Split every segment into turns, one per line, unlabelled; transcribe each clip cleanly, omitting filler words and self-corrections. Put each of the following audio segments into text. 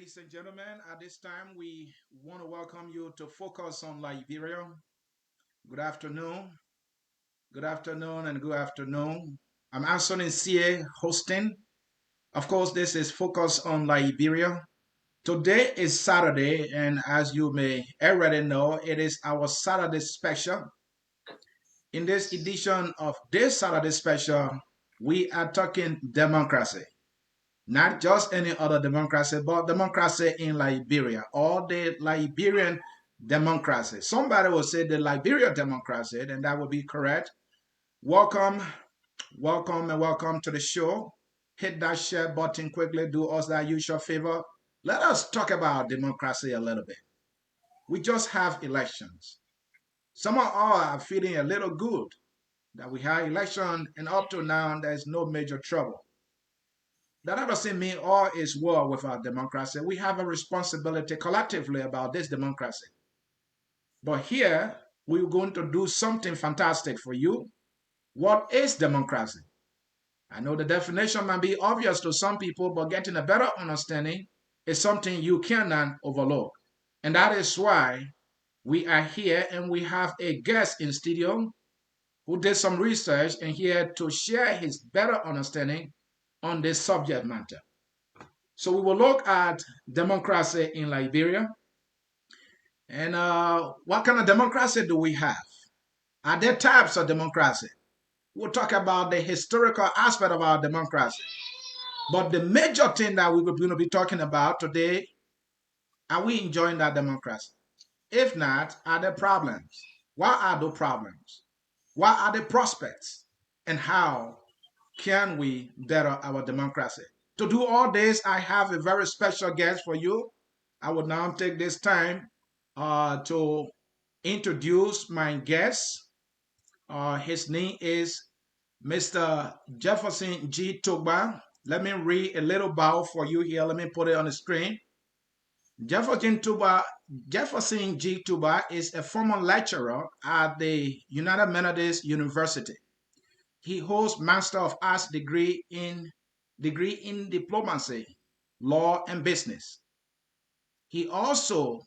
Ladies and gentlemen, at this time, we want to welcome you to Focus on Liberia. Good afternoon, good afternoon, and good afternoon. I'm Anthony CA hosting. Of course, this is Focus on Liberia. Today is Saturday, and as you may already know, it is our Saturday special. In this edition of this Saturday special, we are talking democracy. Not just any other democracy, but democracy in Liberia, or the Liberian democracy. Somebody will say the Liberian democracy, and that would be correct. Welcome, welcome, and welcome to the show. Hit that share button quickly. Do us that usual favor. Let us talk about democracy a little bit. We just have elections. Some of all are feeling a little good that we have election, and up to now there's no major trouble. That doesn't mean all is well with our democracy. We have a responsibility collectively about this democracy. But here, we're going to do something fantastic for you. What is democracy? I know the definition might be obvious to some people, but getting a better understanding is something you cannot overlook. And that is why we are here and we have a guest in studio who did some research and here to share his better understanding on this subject matter. So we will look at democracy in Liberia and what kind of democracy do we have? Are there types of democracy? We'll talk about the historical aspect of our democracy. But the major thing that we're going to be talking about today, are we enjoying that democracy? If not, are there problems? What are the problems? What are the prospects? And how can we better our democracy? To do all this, I have a very special guest for you. I will now take this time to introduce my guest. His name is Mr. Jefferson G. Tugba. Let me read a little bio for you here. Let me put it on the screen. Jefferson Tuba, Jefferson G. Tuba is a former lecturer at the United Methodist University. He holds Master of Arts degree in diplomacy, law, and business. He also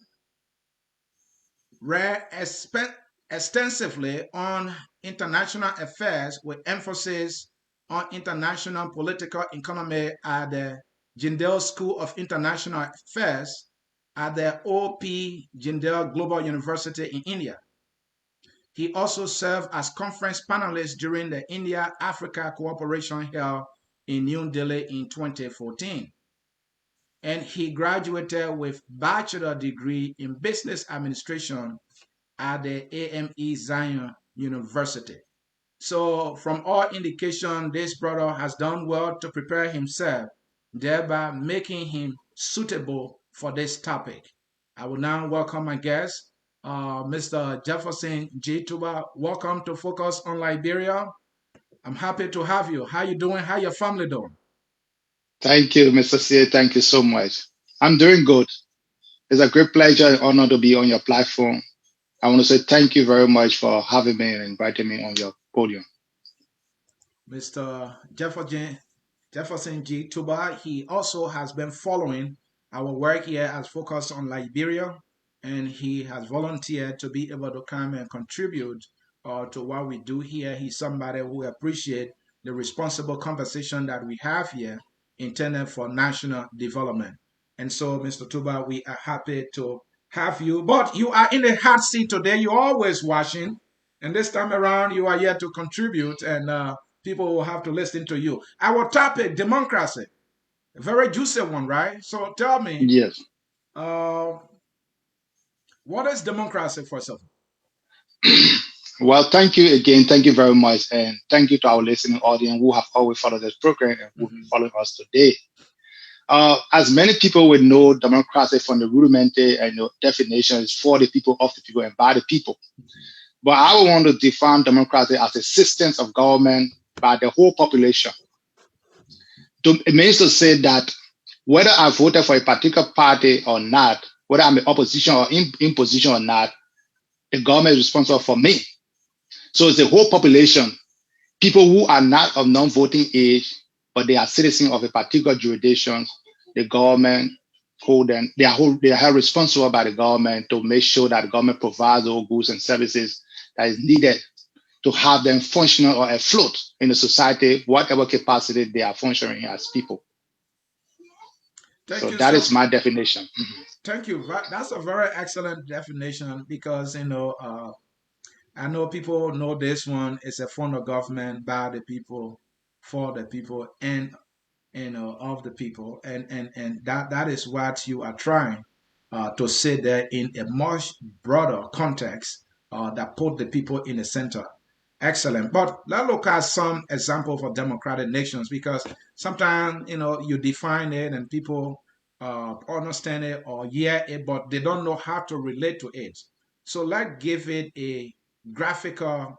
read extensively on international affairs with emphasis on international political economy at the Jindal School of International Affairs at the OP Jindal Global University in India. He also served as conference panelist during the India-Africa Cooperation held in New Delhi in 2014. And he graduated with bachelor degree in business administration at the AME Zion University. So from all indication, this brother has done well to prepare himself, thereby making him suitable for this topic. I will now welcome my guest, Mr. Jefferson G. Tuba. Welcome to Focus on Liberia. I'm happy to have you. How you doing? How your family doing?
Thank you, Mr. C. Thank you so much. I'm doing good. It's a great pleasure and honor to be on your platform. I want to say thank you very much for having me and inviting me on your podium.
Mr. Jefferson G. Tuba, he also has been following our work here as Focus on Liberia, and he has volunteered to be able to come and contribute to what we do here. He's somebody who appreciates the responsible conversation that we have here intended for national development. And so, Mr. Tuba, we are happy to have you. But you are in the hot seat today. You're always watching. And this time around, you are here to contribute, and people will have to listen to you. Our topic, democracy, a very juicy one, right? So tell me,
Yes.
uh, what is democracy for yourself?
Well, thank you again. Thank you very much. And thank you to our listening audience who have always followed this program and who will be
Mhm.
following us today. As many people would know, democracy from the rudimentary and definition is for the people, of the people, and by the people. But I would want to define democracy as a system of government by the whole population. It means to say that whether I voted for a particular party or not, whether I'm in opposition or in position or not, the government is responsible for me. So it's the whole population, people who are not of non-voting age, but they are citizens of a particular jurisdiction, the government they are held responsible by the government to make sure that the government provides all goods and services that is needed to have them functional or afloat in the society, whatever capacity they are functioning as people.
Thank
So
you
that
so.
is my definition.
Thank you. That's a very excellent definition because I know people know this one is a form of government by the people, for the people, and of the people, and that is what you are trying to say there in a much broader context that put the people in the center. Excellent. But let's look at some example for democratic nations because sometimes you define it and people understand it or hear it, but they don't know how to relate to it. So let's give it a graphical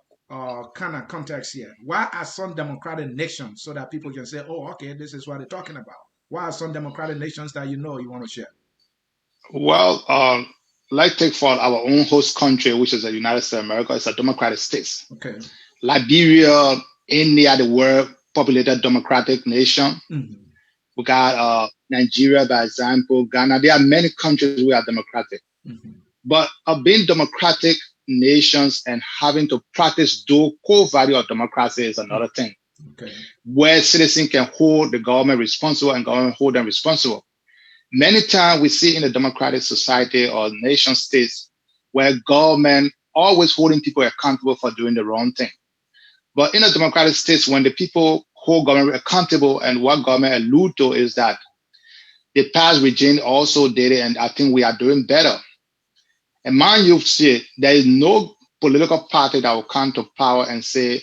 kind of context here. Why are some democratic nations so that people can say, oh, okay, this is what they're talking about? Why are some democratic nations that you want to share?
Well, let's take for our own host country, which is the United States of America. It's a democratic state.
Okay.
Liberia, India, the world populated democratic nation.
Mm-hmm.
We got Nigeria, by example, Ghana. There are many countries who are democratic.
Mm-hmm.
But being democratic nations and having to practice the core value of democracy is another thing,
Okay.
where citizens can hold the government responsible and government hold them responsible. Many times we see in a democratic society or nation states where government always holding people accountable for doing the wrong thing. But in a democratic states, when the people hold government accountable, and what government allude to is that the past regime also did it, and I think we are doing better. And mind you, see, there is no political party that will come to power and say,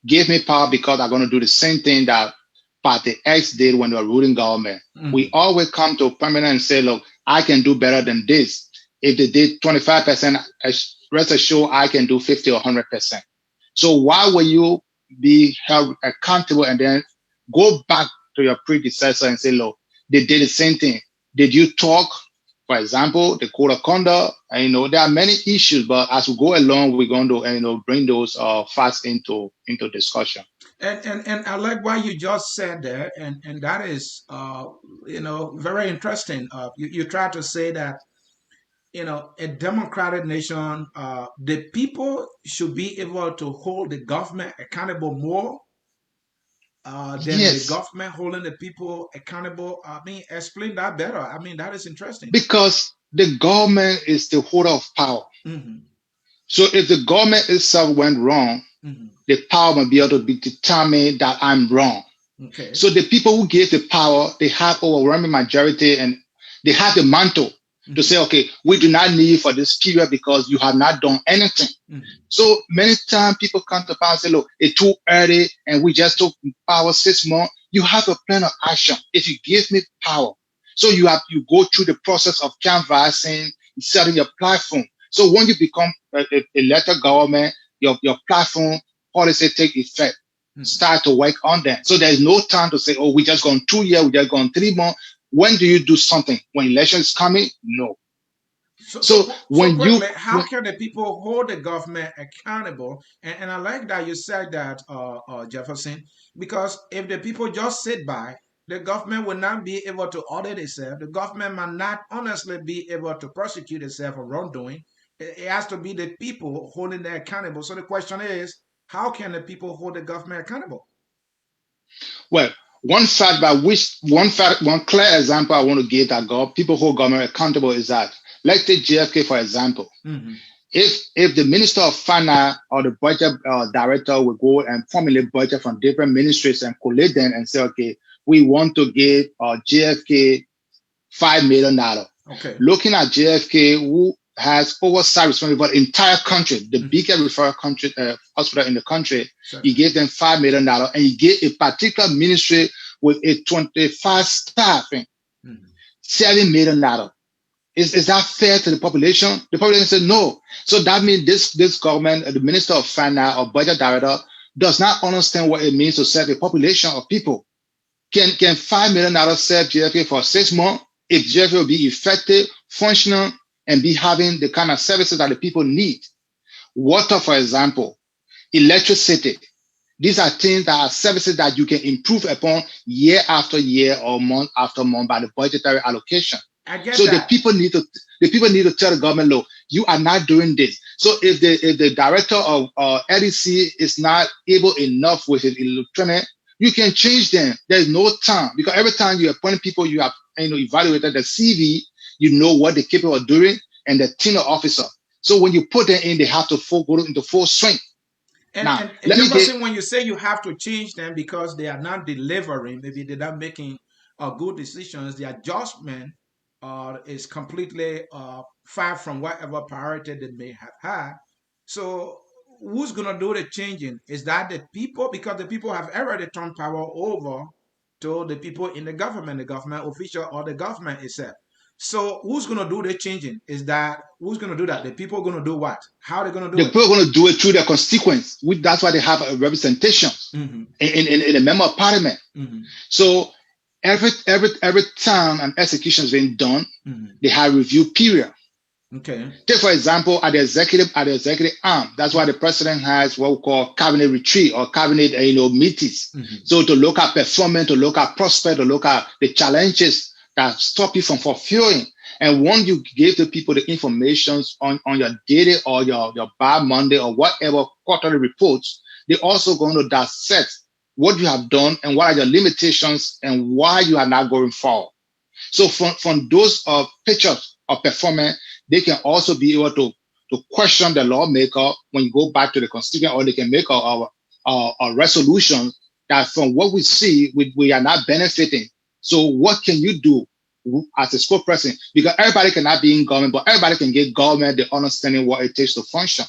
give me power because I'm going to do the same thing that Party X did when they were ruling government.
Mm-hmm.
We always come to permanent and say, look, I can do better than this. If they did 25%, rest assured I can do 50 or 100%. So why will you be held accountable and then go back to your predecessor and say, look, they did the same thing. Did you talk? For example, the code of conduct, and, there are many issues, but as we go along, we're going to, bring those facts into discussion.
And I like what you just said there, and that is very interesting. You try to say that a democratic nation, the people should be able to hold the government accountable more than the
Yes,
government holding the people accountable. I mean, explain that better. I mean, that is interesting.
because the government is the holder of power.
Mm-hmm.
So if the government itself went wrong,
Mm-hmm.
the power must be able to be determined that I'm wrong.
Okay.
So the people who gave the power, they have overwhelming majority and they have the mantle to say, okay, we do not need you for this period because you have not done anything.
Mm-hmm.
So many times people come to power and say, look, it's too early and we just took power 6 months. You have a plan of action. If you give me power, so you go through the process of canvassing, setting your platform. So when you become elected government, your platform policy take effect. Start to work on them. So there's no time to say, oh, we just gone 2 years, we just gone 3 months. When do you do something? When election is coming? No.
So
when
quickly, how can the people hold the government accountable? And I like that you said that, Jefferson, because if the people just sit by, the government will not be able to audit itself. The government might not honestly be able to prosecute itself for wrongdoing. It has to be the people holding them accountable. So the question is, how can the people hold the government accountable?
Well, one clear example I want to give that people hold government accountable is that let's take JFK for example.
Mm-hmm.
If the minister of finance or the budget director will go and formulate budget from different ministries and collate them and say, okay, we want to give JFK $5 million.
Okay.
Looking at JFK, who has oversight responsibility for the entire country, the biggest referral country hospital in the country,
Sure.
he gave them $5 million, and he gave a particular ministry with a 25 staffing $7 million. Is that fair to the population? The population said no. So that means this government, the minister of finance or budget director, does not understand what it means to serve a population of people. Can $5 million serve JFK for 6 months if JFK will be effective, functional, and be having the kind of services that the people need? Water, for example, electricity. These are things that are services that you can improve upon year after year or month after month by the budgetary allocation.
I get
So
that.
the people need to tell the government, look, you are not doing this. So if the director of LDC is not able enough with his lieutenant, you can change them. There's no time, because every time you appoint people, you have evaluated the CV, you know what they're capable of doing, and the tenure officer. So when you put them in, they have to go into full swing. Now,
And
let me get
Jefferson, when you say you have to change them because they are not delivering, maybe they're not making good decisions, the adjustment is completely far from whatever priority they may have had. So who's going to do the changing? Is that the people? Because the people have already turned power over to the people in the government official, or the government itself. So who's going to do the changing? Is that who's going to do that? The people going to do what? How are they going to
the
do it?
people are going to do it through their constituents. That's why they have a representation
Hmm.
in a member of parliament.
Hmm.
So every time an execution is being done,
Hmm.
they have review period.
Okay.
Take for example, at the executive arm, that's why the president has what we call cabinet retreat or cabinet meetings.
Hmm.
So to look at performance, to look at prospect, to look at the challenges that stop you from fulfilling. And once you give the people the information on your daily or your bi-monthly or whatever quarterly reports, they're also going to dissect what you have done and what are your limitations and why you are not going forward. So from those pictures of performance, they can also be able to question the lawmaker when you go back to the constituent, or they can make a resolution that from what we see, we are not benefiting. So what can you do as a school president? Because everybody cannot be in government, but everybody can get government the understanding what it takes to function.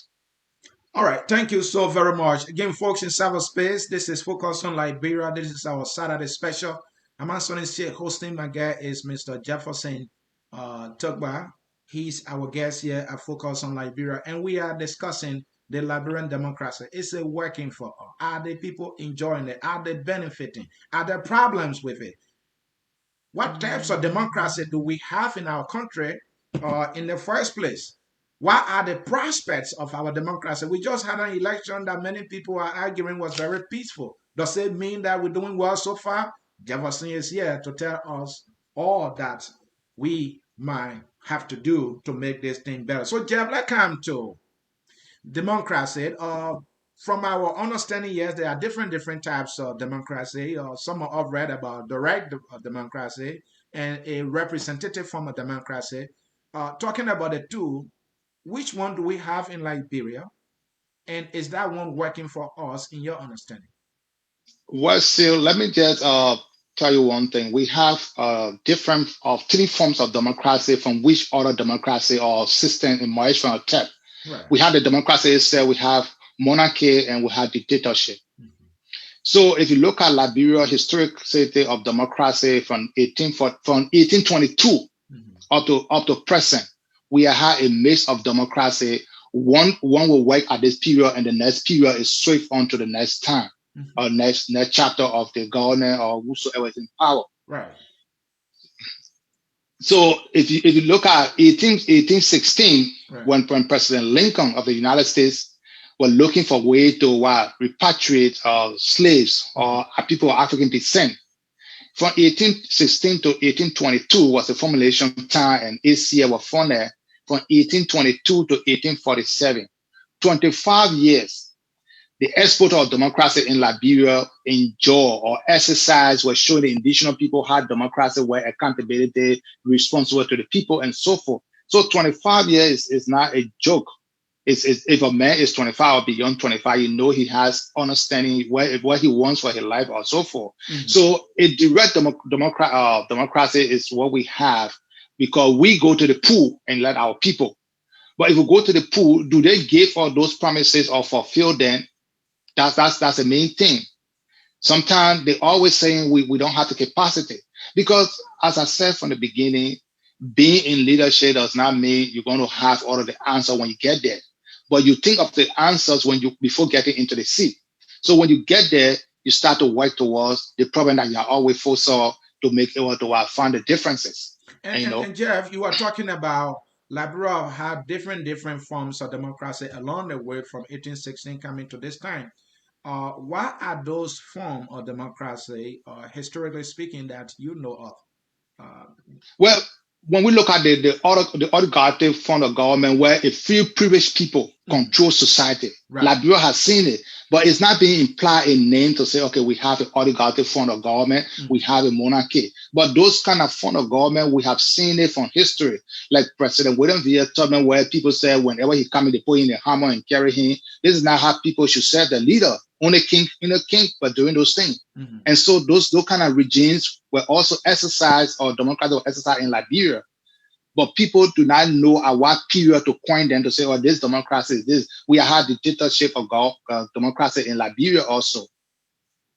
All right. Thank you so very much. Again, folks in cyberspace, this is Focus on Liberia. This is our Saturday special. I'm Anthony here hosting. My guest is Mr. Jefferson Tugba. He's our guest here at Focus on Liberia, and we are discussing the Liberian democracy. Is it working for us? Are the people enjoying it? Are they benefiting? Are there problems with it? What types of democracy do we have in our country in the first place? What are the prospects of our democracy? We just had an election that many people are arguing was very peaceful. Does it mean that we're doing well so far? Jefferson is here to tell us all that we might have to do to make this thing better. So, Jeff, let's come to democracy. From our understanding, yes, there are different types of democracy. Some have read about direct democracy and a representative form of democracy. Talking about the two, which one do we have in Liberia? And is that one working for us in your understanding?
Well, still, let me just tell you one thing. We have different of three forms of democracy from which other democracy or system emerged from a tech.
Right.
We have the democracy itself, we have monarchy, and we have dictatorship.
Mm-hmm.
So if you look at Liberia historic city of democracy from 1822
Mm-hmm.
up to present, we have a mix of democracy. One will work at this period, and the next period is straight on to the next time
Mm-hmm.
or next chapter of the governor or whosoever is in power.
Right.
So if you look at 1816,
Right.
when President Lincoln of the United States were looking for a way to repatriate slaves
Mm-hmm.
or people of African descent, from 1816 to 1822 was the formulation time, and ACA was funded from 1822 to 1847. 25 years. The export of democracy in Liberia enjoy or exercise was showing the indigenous people had democracy where accountability, responsible to the people, and so forth. So 25 years is not a joke. If a man is 25 or beyond 25, you know he has understanding what he wants for his life or so forth.
Mm-hmm.
So a direct democracy is what we have because we go to the pool and let our people. But if we go to the pool, do they give all those promises or fulfill them? That's the main thing. Sometimes they always saying we don't have the capacity because, as I said from the beginning, being in leadership does not mean you're going to have all of the answers when you get there, but you think of the answers when you before getting into the seat. So when you get there, you start to work towards the problem that you are always foresaw to make it to find the differences.
And,
And you
and,
know,
and Jeff, you are talking about Liberia had different forms of democracy along the way from 1816 coming to this time. What are those forms of democracy, historically speaking, that you know of? Uh,
well. when we look at the oligarchic form of government where a few privileged people control society,
Right.
Liberia has seen it, but it's not being implied in name to say, okay, we have an oligarchic form of government, we have a monarchy. But those kind of form of government, we have seen it from history, like President William V. Tubman, where people say whenever he come in, they put in a hammer and carry him. This is not how people should serve the leader. Only king, king, but doing those things. And so those kind of regimes were also exercised, or democracy were exercised in Liberia. But people do not know at what period to coin them to say, oh, this democracy is this. We have dictatorship of democracy in Liberia also.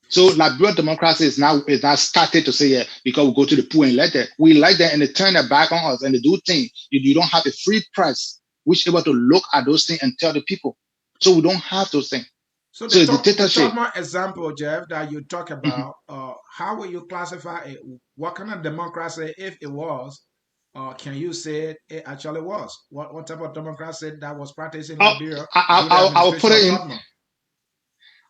So Liberian democracy is now started to say, yeah, because we go to the pool and let them. We let them and they turn their back on us and they do things. You don't have a free press which is able to look at those things and tell the people. So we don't have those things.
So
So
the
the dictatorship.
Tottenham example, Jeff, that you talk
Mhm.
about, how will you classify it? What kind of democracy, if it was, can you say it actually was? What type of democracy that was practiced in
I'll,
Liberia
I'll,
during the
I'll, I'll put
administration
it
of
in.
Tottenham?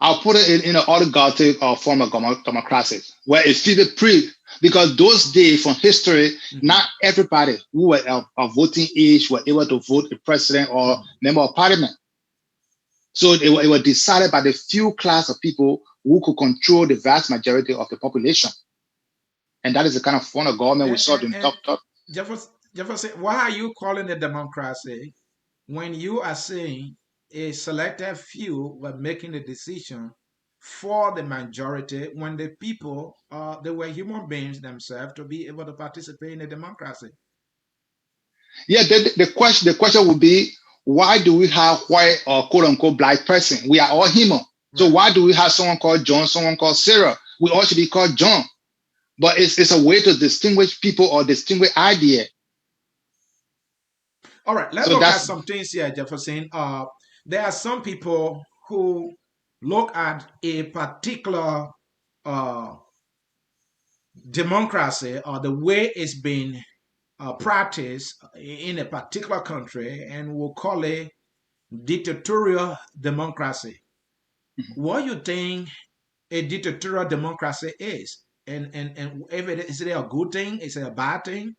I'll put it in an oligarchic form of democracy, where it's still pre, because those days from history, not everybody who were of voting age were able to vote a president or member of parliament. So it was decided by the few class of people who could control the vast majority of the population. And that is the kind of form of government we saw during
And
top.
Jefferson, why are you calling it democracy when you are saying a selected few were making the decision for the majority when the people, they were human beings themselves to be able to participate in a democracy?
Yeah, the question would be, why do we have white or quote unquote black person? We are all human. So
Right.
why do we have someone called John, someone called Sarah? We all should be called John. But it's a way to distinguish people or distinguish idea.
All right, let's
So
look at
that's
some things here, Jefferson. There are some people who look at a particular uh, democracy or the way it's been practiced in a particular country and will call it dictatorial democracy. What you think a dictatorial democracy is? And if is it a good thing? Is it a bad thing?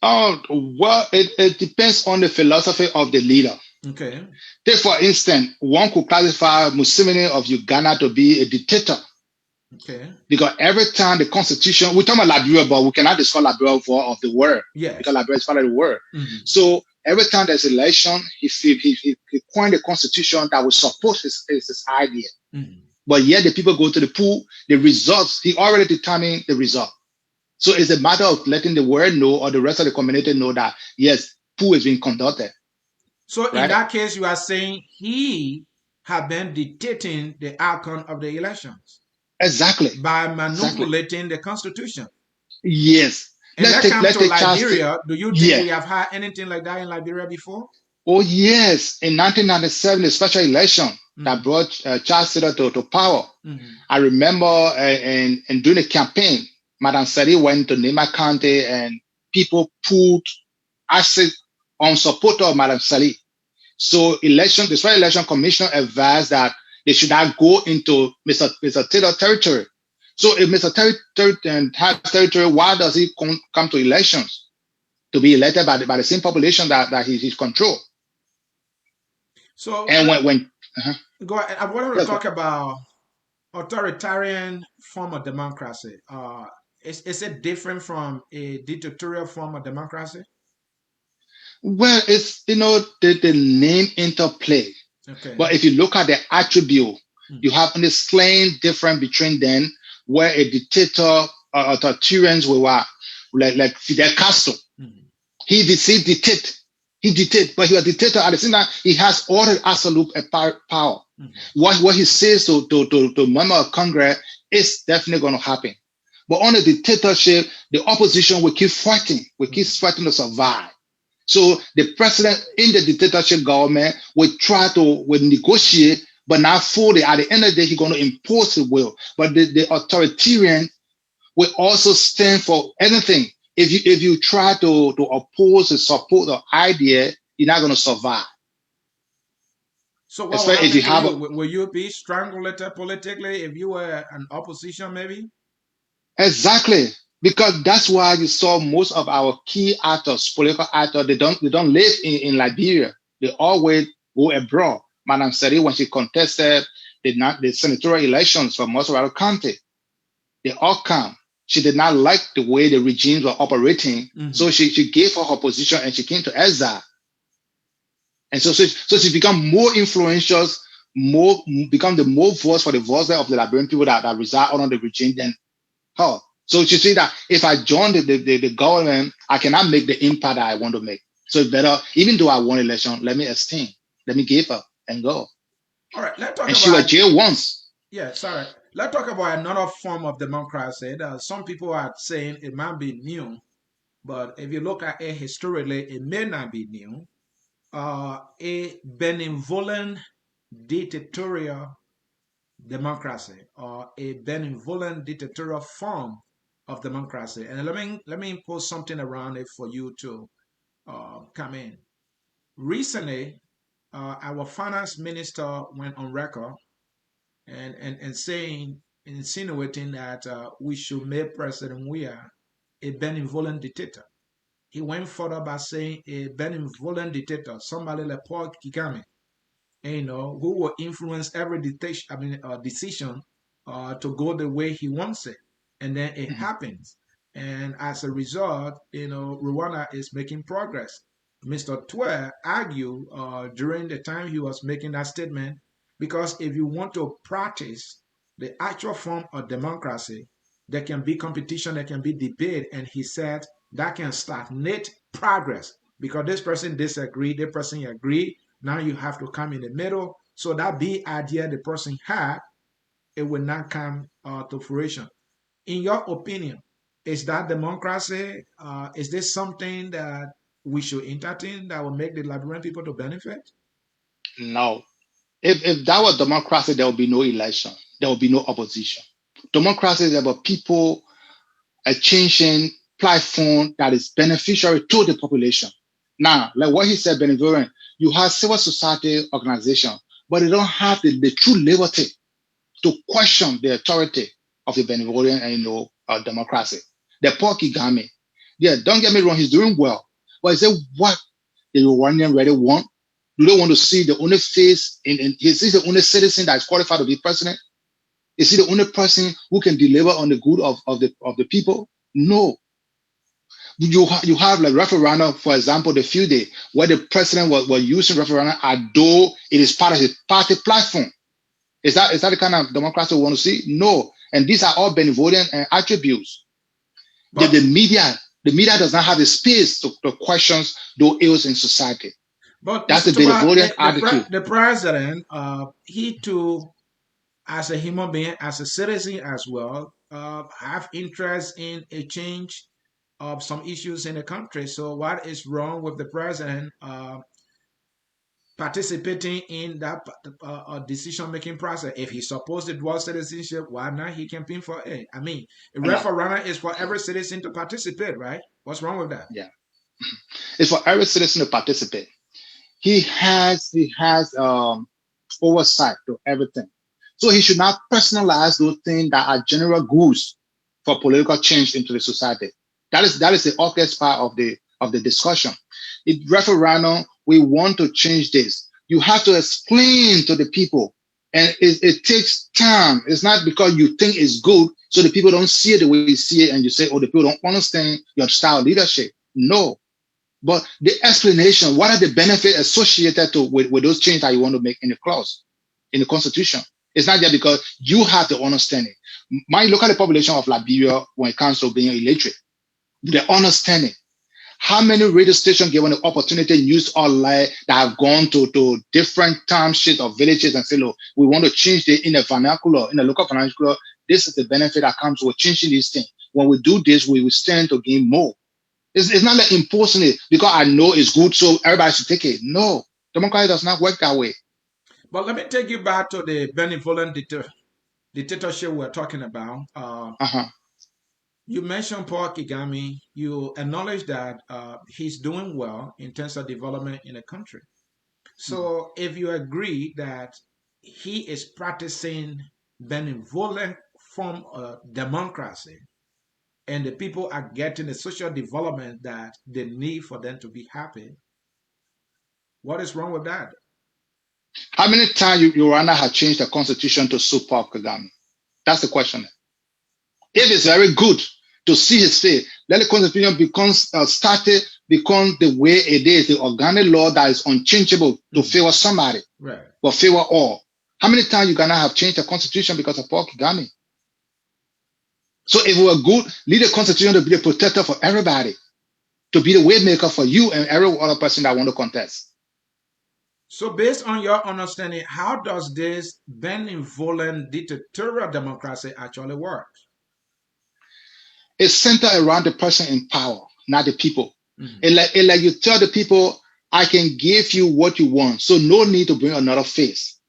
well, it depends on the philosophy of the leader.
Okay.
Take for instance, one could classify Museveni of Uganda to be a dictator.
Okay.
Because every time the constitution, we talk about Liberia, but we cannot discuss Liberia for of the world, because
Yes.
Liberia is part of the world.
Mm-hmm.
So every time there's election, he coined a constitution that will support his idea.
Mm-hmm.
But yet the people go to the pool, the results, he already determined the result. So it's a matter of letting the world know or the rest of the community know that, yes, pool is being conducted,
So in
right?
that case, you are saying he have been dictating the outcome of the elections
Exactly.
by
Exactly.
manipulating the constitution.
Yes.
And that comes
Let's
to
take Charles.
Liberia. Do you think
Yeah.
we have had anything like that in Liberia before?
Oh, yes. In 1997, the special election that
Mm-hmm.
brought Charles Taylor to power.
Mm-hmm.
I remember in during the campaign, Madam Sari went to Nema County and people pulled acid on support of Madam Sari. So the special election commissioner advised that they should not go into Mr. Taylor territory. So if Mr. Taylor has territory, why does he come to elections to be elected by the same population that he's control?
So
And
let
when uh-huh.
go ahead. I wanted to
Yes,
talk about authoritarian form of democracy. Is it different from a dictatorial form of democracy?
well, it's the name interplay.
Okay.
But if you look at the attribute, you
Mm-hmm.
have a slight difference between them, where a dictator or authoritarians were like Fidel Castro.
Mm-hmm.
He dictate. He dictate, but he was a dictator at the same time. He has all the absolute power.
Mm-hmm.
What he says to member of Congress is definitely going to happen. But on a dictatorship, the opposition will keep fighting. Will keep
Mm-hmm.
fighting to survive. So the president in the dictatorship government will negotiate, but not fully. At the end of the day, he's going to impose his will. But the authoritarian will also stand for anything. If you try to oppose and support the idea, you're not going to survive.
So what will
Especially if you
happen to
have
you? Will you be strangulated politically if you were an opposition, maybe?
exactly. because that's why you saw most of our key actors, political actors, they don't live in Liberia. They always go abroad. Madam Seri, when she contested the senatorial elections for Mossoraro County, they all come. She did not like the way the regimes were operating,
Mm-hmm.
so she gave her position and she came to exile. And so she become more influential, more become the more voice for the voice of the Liberian people that reside under the regime than her. So she see that if I join the government, I cannot make the impact that I want to make. So it's better, even though I won election, let me abstain, let me give up and go.
All right, let's talk
And she was
about,
jailed once.
yeah, sorry. Let's talk about another form of democracy. Some people are saying it might be new, but if you look at it historically, it may not be new. A benevolent dictatorial democracy, or a benevolent dictatorial form of democracy. And let me put something around it for you to come in. Recently, our finance minister went on record and saying, insinuating that we should make President Weah a benevolent dictator. He went further by saying a benevolent dictator, somebody like Paul Kagame, who will influence every decision to go the way he wants it. And then it
Mhm.
happens. And as a result, Rwanda is making progress. Mr. Twe argued during the time he was making that statement, because if you want to practice the actual form of democracy, there can be competition, there can be debate, and he said that can stagnate progress because this person disagree, this person agree. Now you have to come in the middle. So that big idea the person had, it will not come to fruition. In your opinion, is that democracy? Is this something that we should entertain that will make the Liberian people to benefit?
No. If that was democracy, there will be no election. There will be no opposition. Democracy is about people changing platform that is beneficiary to the population. Now, like what he said, Benevolent, you have civil society organization, but they don't have the true liberty to question the authority of the Benevolent and democracy. The Paul Kagame, yeah, don't get me wrong, he's doing well, but is it what the Rwandan really want? Do they want to see the only face in is he the only citizen that is qualified to be president? Is he the only person who can deliver on the good of the people? No. You have like referendum, for example, the few days where the president was using referendum as though it is part of his party platform. Is that the kind of democracy we want to see? No. And these are all benevolent attributes. The,
But
the media, the media does not have the space to question those ills in society. That's
Mr.
the
Tuba,
benevolent attitude.
the president, he too, as a human being, as a citizen as well, have interest in a change of some issues in the country. So what is wrong with the president participating in that decision-making process? If he's supposed to dual citizenship, why not he campaign for it? I mean, a
No,
referendum is for every citizen to participate, right? What's wrong with that?
yeah. It's for every citizen to participate. He has oversight to everything. So he should not personalize those things that are general goods for political change into the society. That is the obvious part of the discussion. In referendum, we want to change this. You have to explain to the people, and it takes time. It's not because you think it's good, so the people don't see it the way you see it, and you say, "Oh, the people don't understand your style of leadership." No, but the explanation, what are the benefits associated with those changes that you want to make in the clause, in the constitution? It's not just because you have the understanding. Look at the population of Liberia when it comes to being illiterate. The understanding. How many radio stations given the opportunity to use online that have gone to different townships or villages and say, look, we want to change in the vernacular, in the local vernacular. This is the benefit that comes with changing these things. When we do this, we will stand to gain more. It's not like imposing it because I know it's good, so everybody should take it. No, democracy does not work that way.
But let me take you back to the benevolent dictatorship we're talking about.
Uh-huh.
You mentioned Paul Kagame. You acknowledge that he's doing well in terms of development in the country.
Mhm.
So, if you agree that he is practicing benevolent form of democracy, and the people are getting the social development that they need for them to be happy, what is wrong with that?
How many times Rwanda have changed the constitution to suit Paul Kagame? That's the question. If it's very good to see his face, let the constitution become the way it is, the organic law that is unchangeable to favor somebody,
Right.
but favor all. How many times Uganda have changed the constitution because of Paul Kagame? So if we were good, leave the constitution to be the protector for everybody, to be the way maker for you and every other person that want to contest.
So based on your understanding, how does this benevolent dictatorial democracy actually work?
It's centered around the person in power, not the people.
Mhm.
It like you tell the people, I can give you what you want, so no need to bring another face.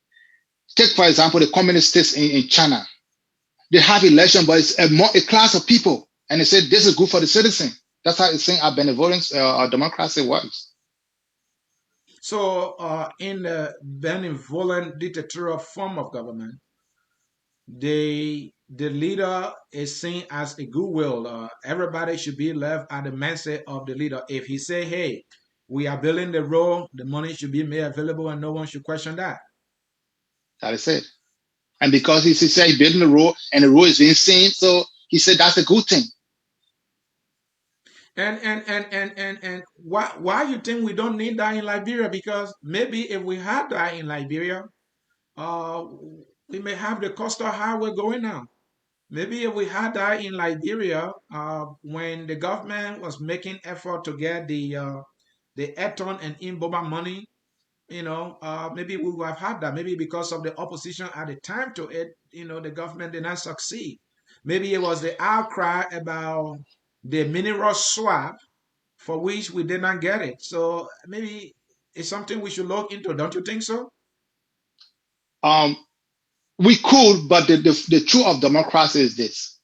Take, for example, the communist states in China. They have election, but it's a class of people. And they said, this is good for the citizen. That's how it's saying our benevolence, our democracy works.
So in the benevolent dictatorial form of government, the leader is seen as a goodwill. Everybody should be left at the mercy of the leader. If he say, "Hey, we are building the road," the money should be made available, and no one should question that.
That is it. And because he said he's building the road and the road is being seen, so he said that's a good thing.
And why you think we don't need that in Liberia? Because maybe if we had that in Liberia, uh, we may have the coastal highway going now. Maybe if we had that in Liberia, when the government was making effort to get the Eton and Imboba money, maybe we would have had that. Maybe because of the opposition at the time to it, the government did not succeed. Maybe it was the outcry about the mineral swap for which we did not get it. So maybe it's something we should look into. Don't you think so?
Um, we could, but the truth of democracy is this.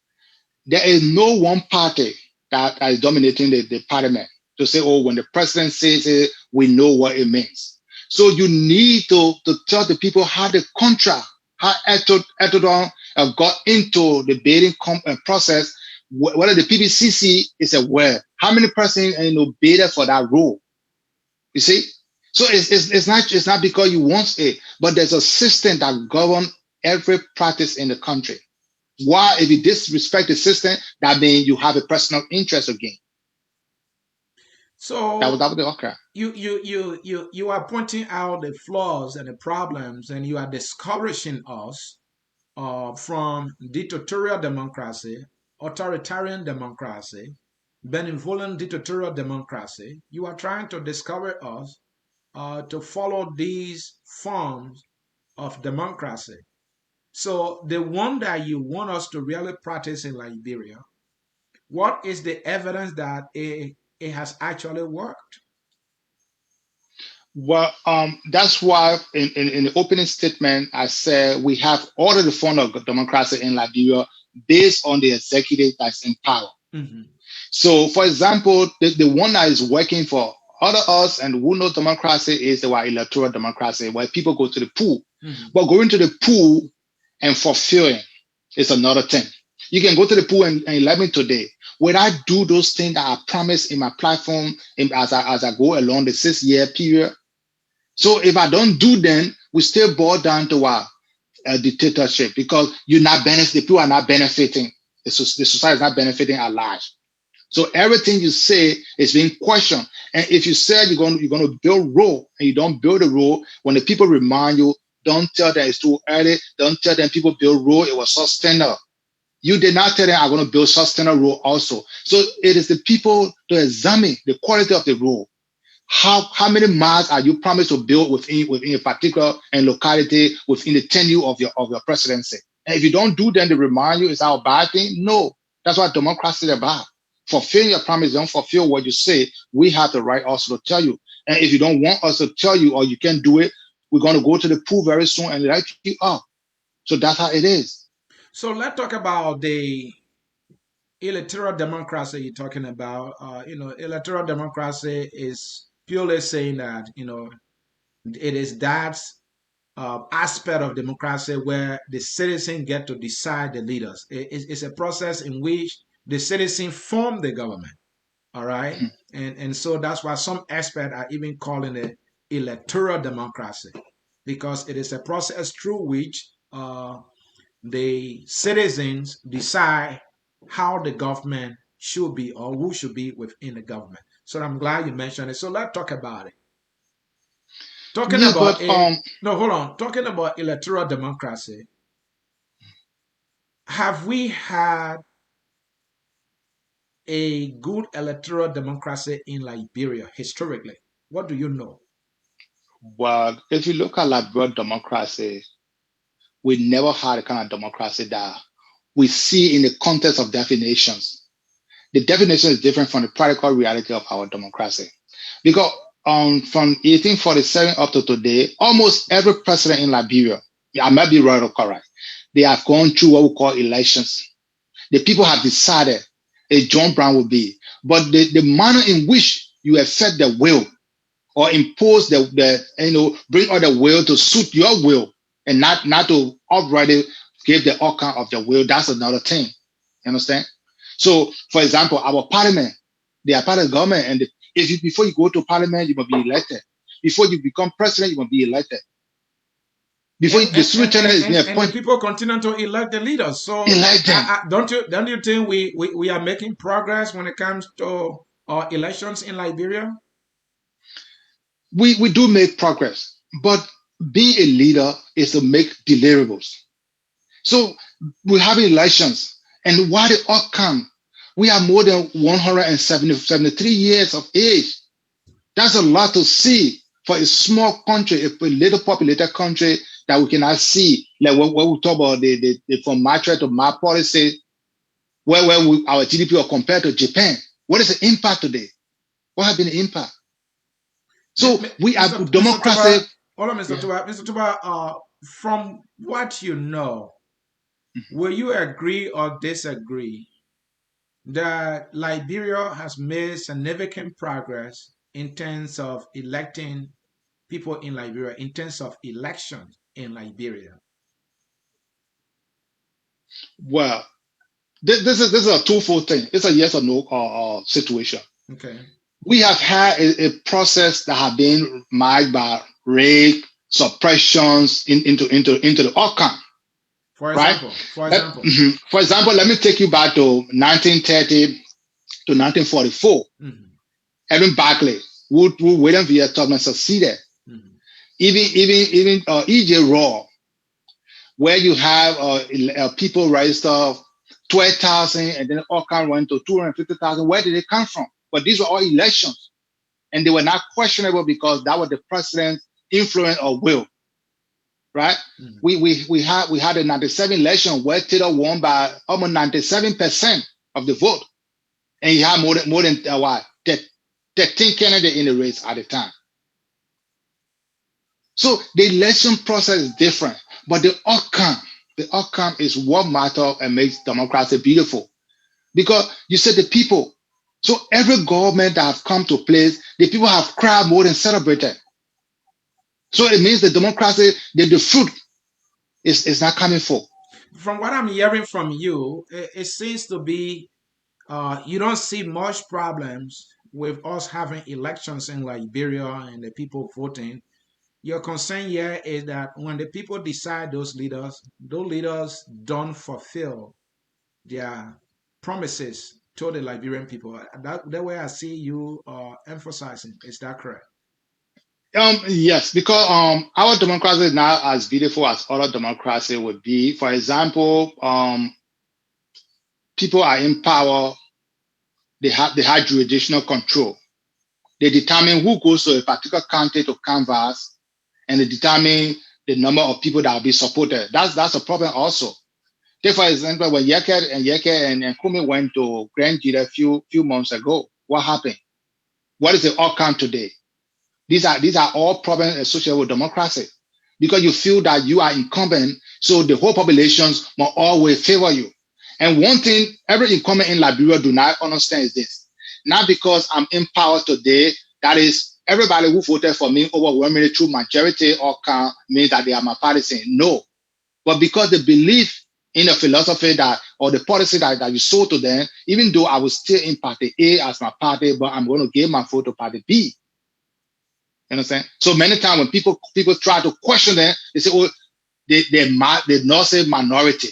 There is no one party that is dominating the parliament to say, oh, when the president says it, we know what it means. So you need to tell the people how the contract, how Erdogan got into the bidding process, whether the PBCC is aware, how many persons bidded for that role. You see? So it's not because you want it, but there's a system that governs every practice in the country. Why, if you disrespect the system, that means you have a personal interest again. That
So
was the okra.
you are pointing out the flaws and the problems, and you are discouraging us from dictatorial democracy, authoritarian democracy, benevolent dictatorial democracy. You are trying to discourage us to follow these forms of democracy. So the one that you want us to really practice in Liberia, what is the evidence that it has actually worked?
Well, that's why in the opening statement, I said we have all of the form of democracy in Liberia based on the executive that's in power.
Mhm.
So, for example, the one that is working for other us and who knows democracy is the electoral democracy, where people go to the pool.
Mhm.
But going to the pool and fulfilling is another thing. You can go to the pool and let me today. When I do those things that I promised in my platform as I go along the 6 year period. So if I don't do them, we still boil down to a dictatorship because the people are not benefiting. The society is not benefiting at large. So everything you say is being questioned. And if you said you're going to build road and you don't build a road, when the people remind you, don't tell them it's too early. Don't tell them people build road. It was sustainable. You did not tell them I'm going to build sustainable road also. So it is the people to examine the quality of the road. How many miles are you promised to build within a particular and locality within the tenure of your presidency? And if you don't do, then they remind you, is that a bad thing? No, that's what democracy is about. Fulfill your promise, don't fulfill what you say. We have the right also to tell you. And if you don't want us to tell you or you can't do it, we're going to go to the pool very soon and let you up. So that's how it is.
So let's talk about the electoral democracy you're talking about. Electoral democracy is purely saying that it is that aspect of democracy where the citizen get to decide the leaders. It's a process in which the citizen form the government. All right. And so that's why some experts are even calling it electoral democracy, because it is a process through which the citizens decide how the government should be or who should be within the government. So I'm glad you mentioned it. So let's talk about it. Talking
Yeah,
about
but
it, no, hold on. Talking about electoral democracy, have we had a good electoral democracy in Liberia historically? What do you know?
well, if you look at liberal democracy, we never had a kind of democracy that we see in the context of definitions. The definition is different from the practical reality of our democracy. Because from 1847 up to today, almost every president in Liberia, I might be right or correct, they have gone through what we call elections. The people have decided a John Brown will be. But the manner in which you affect the will or impose bring out the will to suit your will and not to outright give the outcome of the will, that's another thing. You understand? So, for example, our parliament, they are part of the government, and before you go to parliament, you must be elected. Before you become president, you must be elected. Before
and
the superintendent is being
the
appointed,
people continue to elect the leaders. So
elect them.
don't you think we are making progress when it comes to elections in Liberia?
We do make progress, but being a leader is to make deliverables. So we have elections, and what the outcome? We are more than 173 years of age. That's a lot to see for a small country, a little populated country that we cannot see. Like when we talk about the from Matra to Map policy, our GDP are compared to Japan. What is the impact today? What has been the impact? So we are
Mr.
democracy.
Tuba, hold on, Mr.
Yeah.
Tuba. Mr. Tuba, from what you know, will you agree or disagree that Liberia has made significant progress in terms of electing people in Liberia, in terms of elections in Liberia?
Well, this is a twofold thing. It's a yes or no situation.
Okay.
We have had a process that have been marked by rape, suppressions into the outcome,
For
right?
example, for example.
For example, let me take you back to 1930 to 1944.
Mhm,
Evan Barclay, who William V. Tubman succeeded.
mhm.
Even E.J. Raw, where you have people register 12,000 and then outcome went to 250,000. Where did they come from? But these were all elections, and they were not questionable because that was the president's influence or will, right?
Mhm.
We had a 97 election where Taylor won by almost 97% of the vote, and he had more than what 13 candidates in the race at the time. So the election process is different, but the outcome is what matters and makes democracy beautiful. Because you said the people. So every government that have come to place, the people have cried more than celebrated. So it means the democracy, the fruit is not coming full.
From what I'm hearing from you, it seems to be you don't see much problems with us having elections in Liberia and the people voting. Your concern here is that when the people decide those leaders don't fulfill their promises to the Liberian people. That way I see you emphasizing. Is that correct?
Yes, because our democracy is not as beautiful as other democracy would be. For example, people are in power, they have jurisdictional control. They determine who goes to a particular county to canvass, and they determine the number of people that will be supported. That's a problem also. Take for example, when Yeke and Kumi went to Grand Jury a few months ago, what happened? What is the outcome today? These are all problems associated with democracy because you feel that you are incumbent, so the whole populations must always favor you. And one thing every incumbent in Liberia do not understand is this: not because I'm in power today, that is everybody who voted for me overwhelmingly through majority or can means that they are my partisan. No, but because they believe in the philosophy that or the policy that you sold to them, even though I was still in party A as my party, but I'm going to give my vote to party B. You understand? So many times when people try to question them, they say, oh, they not say minority.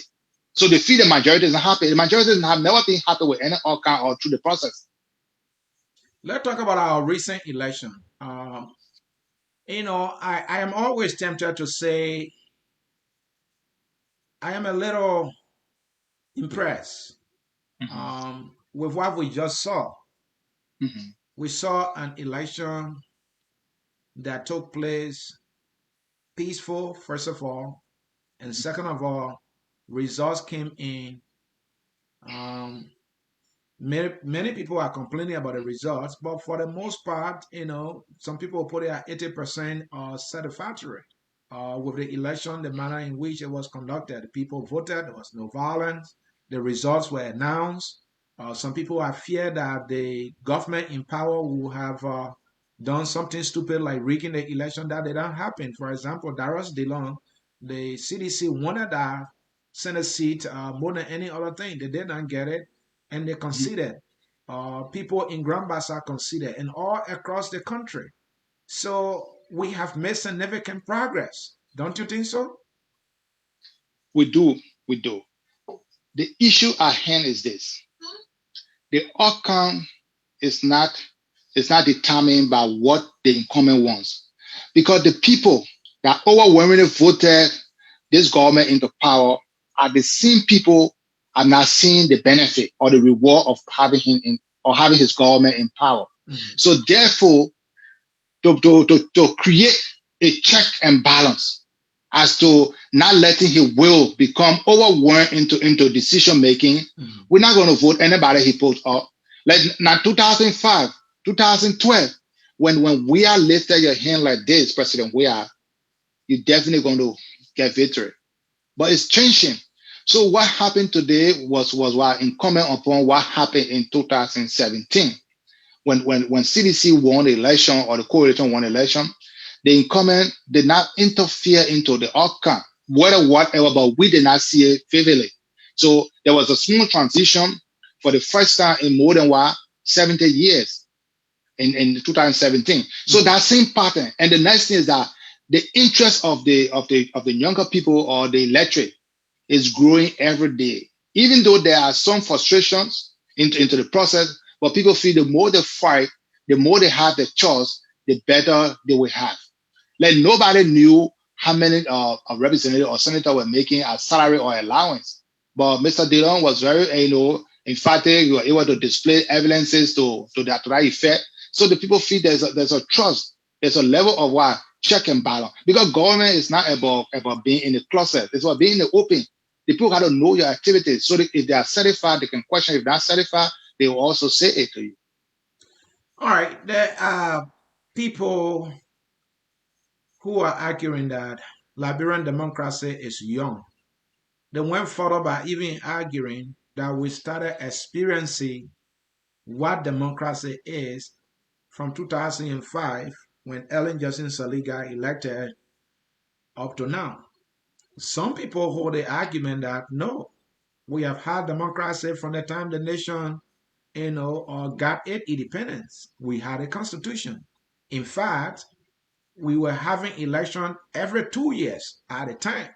So they feel the majority isn't happy. The majority have never been happy with any outcome or through the process.
Let's talk about our recent election. I am always tempted to say I am a little impressed with what we just saw.
Mm-hmm.
We saw an election that took place peaceful, first of all, and second of all, results came in. Um, many people are complaining about the results, but for the most part, some people put it at 80% satisfactory. With the election, the manner in which it was conducted, people voted, there was no violence, the results were announced. Some people are feared that the government in power will have done something stupid like rigging the election. That did not happen. For example, Darius DeLong, the CDC wanted that Senate seat more than any other thing. They did not get it, and they conceded. People in Grand Bassa conceded, and all across the country. So we have made significant progress. Don't you think so?
We do, we do. The issue at hand is this: the outcome is not determined by what the incumbent wants, because the people that overwhelmingly voted this government into power are the same people are not seeing the benefit or the reward of having him in or having his government in power. So therefore, to create a check and balance as to not letting his will become overwhelmed into decision making, we're not going to vote anybody he puts up. Like now 2005, 2012, when we are lifted your hand like this, President, we are, you're definitely going to get victory. But it's changing. So what happened today was what incumbent upon what happened in 2017 when CDC won the election or the coalition won the election. The incumbent did not interfere into the outcome, whatever, but we did not see it vividly. So there was a smooth transition for the first time in more than 70 years in 2017. So that same pattern. And the next thing is that the interest of the younger people or the electorate is growing every day. Even though there are some frustrations into the process, but people feel the more they fight, the more they have the choice, the better they will have. Like nobody knew how many a representative or senator were making a salary or allowance. But Mr. Dillon was very, emphatic. You were able to display evidences to that effect. So the people feel there's a trust, there's a level of what check and balance. Because government is not about being in the closet, it's about being in the open. The people got to know your activities. So that if they are certified, they can question. If they're not certified, they will also say it to you.
All right. There are people who are arguing that Liberian democracy is young. They went further by even arguing that we started experiencing what democracy is from 2005 when Ellen Johnson Sirleaf got elected up to now. Some people hold the argument that no, we have had democracy from the time the nation, got its independence. We had a constitution. In fact, we were having election every 2 years at a time.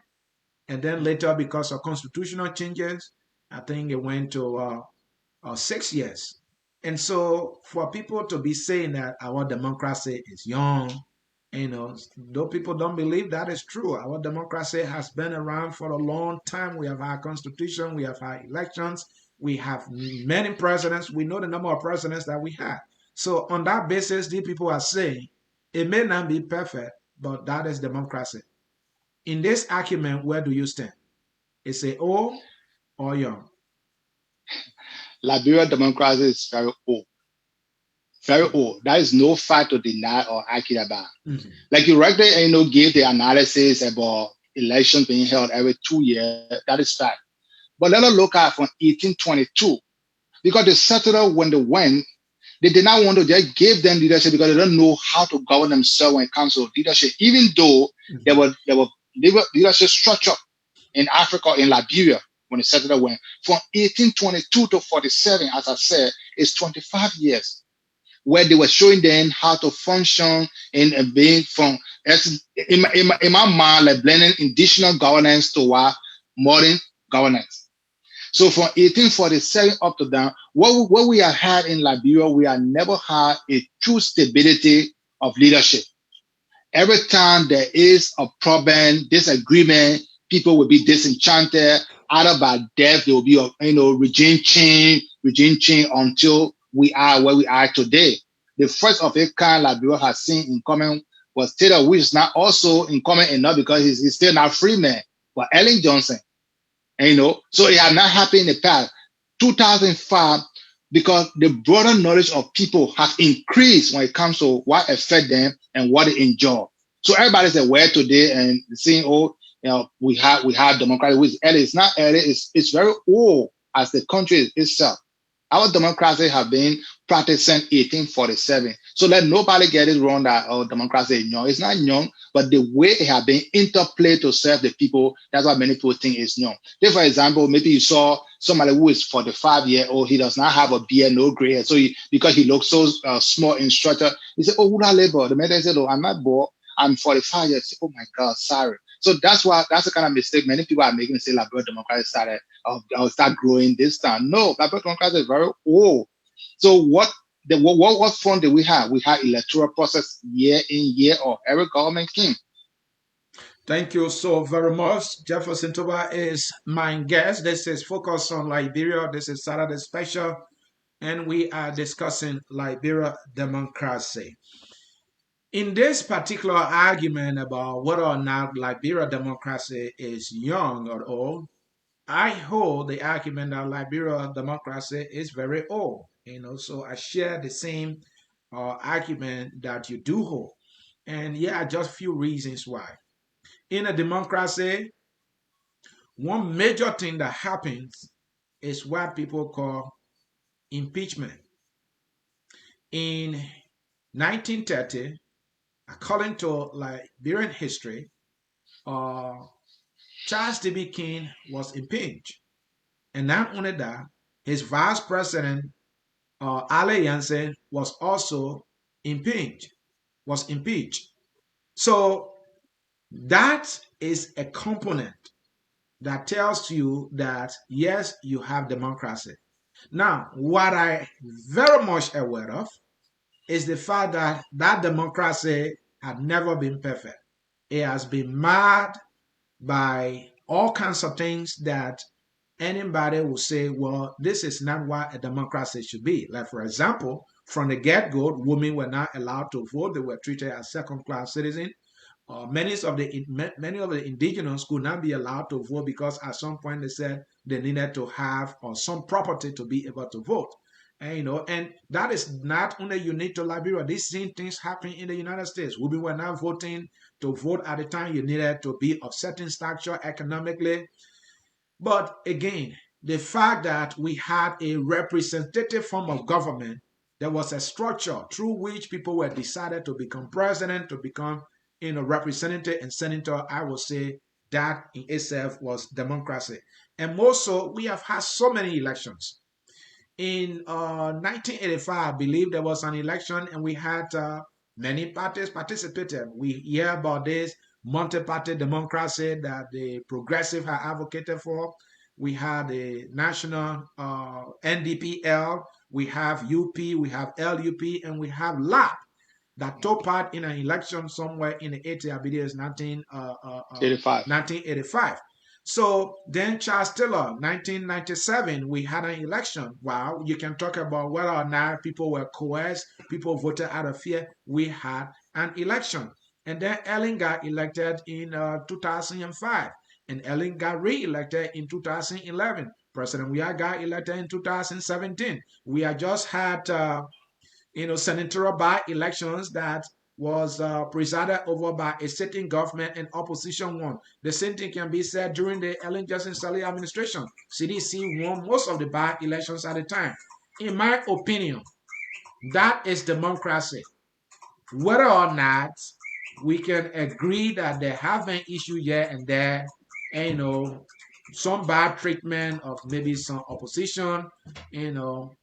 And then later, because of constitutional changes, I think it went to 6 years. And so for people to be saying that our democracy is young, though people don't believe that is true, our democracy has been around for a long time. We have had constitution, we have had elections, we have many presidents. We know the number of presidents that we had. So on that basis, the people are saying it may not be perfect, but that is democracy. In this argument, where do you stand? Is it old or young?
Liberia democracy is very old. Very old. That is no fact to deny or argue about. Mm-hmm. Like you rightly, gave the analysis about elections being held every 2 years. That is fact. But let us look at from 1822, because the settlers, when they went, they did not want to just give them leadership because they don't know how to govern themselves when it comes to leadership. Even though there were leadership structure in Africa, in Liberia, when the settler went. From 1822 to 47, as I said, it's 25 years where they were showing them how to function in being from in my mind, like blending indigenous governance to what modern governance. So from 1847 up to down, what we have had in Liberia, we have never had a true stability of leadership. Every time there is a problem, disagreement, people will be disenchanted. Either by death, there will be a regime change until we are where we are today. The first of a kind Liberia has seen in common was Taylor, which is not also in common enough because he's still not free man, but Ellen Johnson. And, so it had not happened in the past. 2005, because the broader knowledge of people has increased when it comes to what affect them and what they enjoy. So everybody's aware today and saying, oh, we have democracy, which is early. It's not early, it's very old as the country itself. Our democracy have been practiced since 1847. So let nobody get it wrong that democracy is young. It's not young, but the way it has been interplayed to serve the people, that's what many people think is young. Take for example, maybe you saw somebody who is 45-year-old, he does not have a beard, no gray hair. So because he looks so small in structure, he said, oh, who I labor? The man said, oh, I'm not bored. I'm 45 years. Oh my God, sorry. So that's the kind of mistake many people are making. Say Liberal democracy started, I'll start growing this time. No, Liberal democracy is very old. So what fund did we have? We had electoral process year in, year out. Every government came.
Thank you so very much. Jefferson Toba is my guest. This is Focus on Liberia. This is Saturday Special, and we are discussing Liberia democracy. In this particular argument about whether or not Liberia democracy is young or old, I hold the argument that Liberia democracy is very old. So I share the same argument that you do hold. And yeah, just few reasons why. In a democracy, one major thing that happens is what people call impeachment. In 1930, according to Liberian history, uh, Charles D.B. King was impeached. And not only that, his vice president, Ale Jansen, was also impeached. Was impeached. So that is a component that tells you that yes, you have democracy. Now, what I very much aware of is the fact that that democracy had never been perfect. It has been marred by all kinds of things that anybody will say, well, this is not what a democracy should be. Like, for example, from the get go, women were not allowed to vote. They were treated as second class citizens. Many of the indigenous could not be allowed to vote because at some point they said they needed to have some property to be able to vote. And that is not only unique to Liberia. These same things happen in the United States. Women were not voting to vote at the time. You needed to be of certain stature economically. But again, the fact that we had a representative form of government, there was a structure through which people were decided to become president, to become representative and senator. I would say that in itself was democracy. And most so, we have had so many elections. In 1985, I believe there was an election and we had many parties participated. We hear about this multi-party democracy that the progressive have advocated for. We had the national NDPL, we have UP, we have LUP, and we have LAP that took part in an election somewhere in the 80s, I believe it's 1985. So then Charles Taylor, 1997, we had an election. Wow, you can talk about whether or not people were coerced, people voted out of fear. We had an election. And then Ellen got elected in 2005. And Ellen got re-elected in 2011. President Weah got elected in 2017. We had just had senatorial by-elections that was presided over by a sitting government and opposition won. The same thing can be said during the Ellen Johnson Sirleaf administration. CDC won most of the by-elections at the time. In my opinion, that is democracy. Whether or not we can agree that there have been issues here and there, and some bad treatment of maybe some opposition, you know,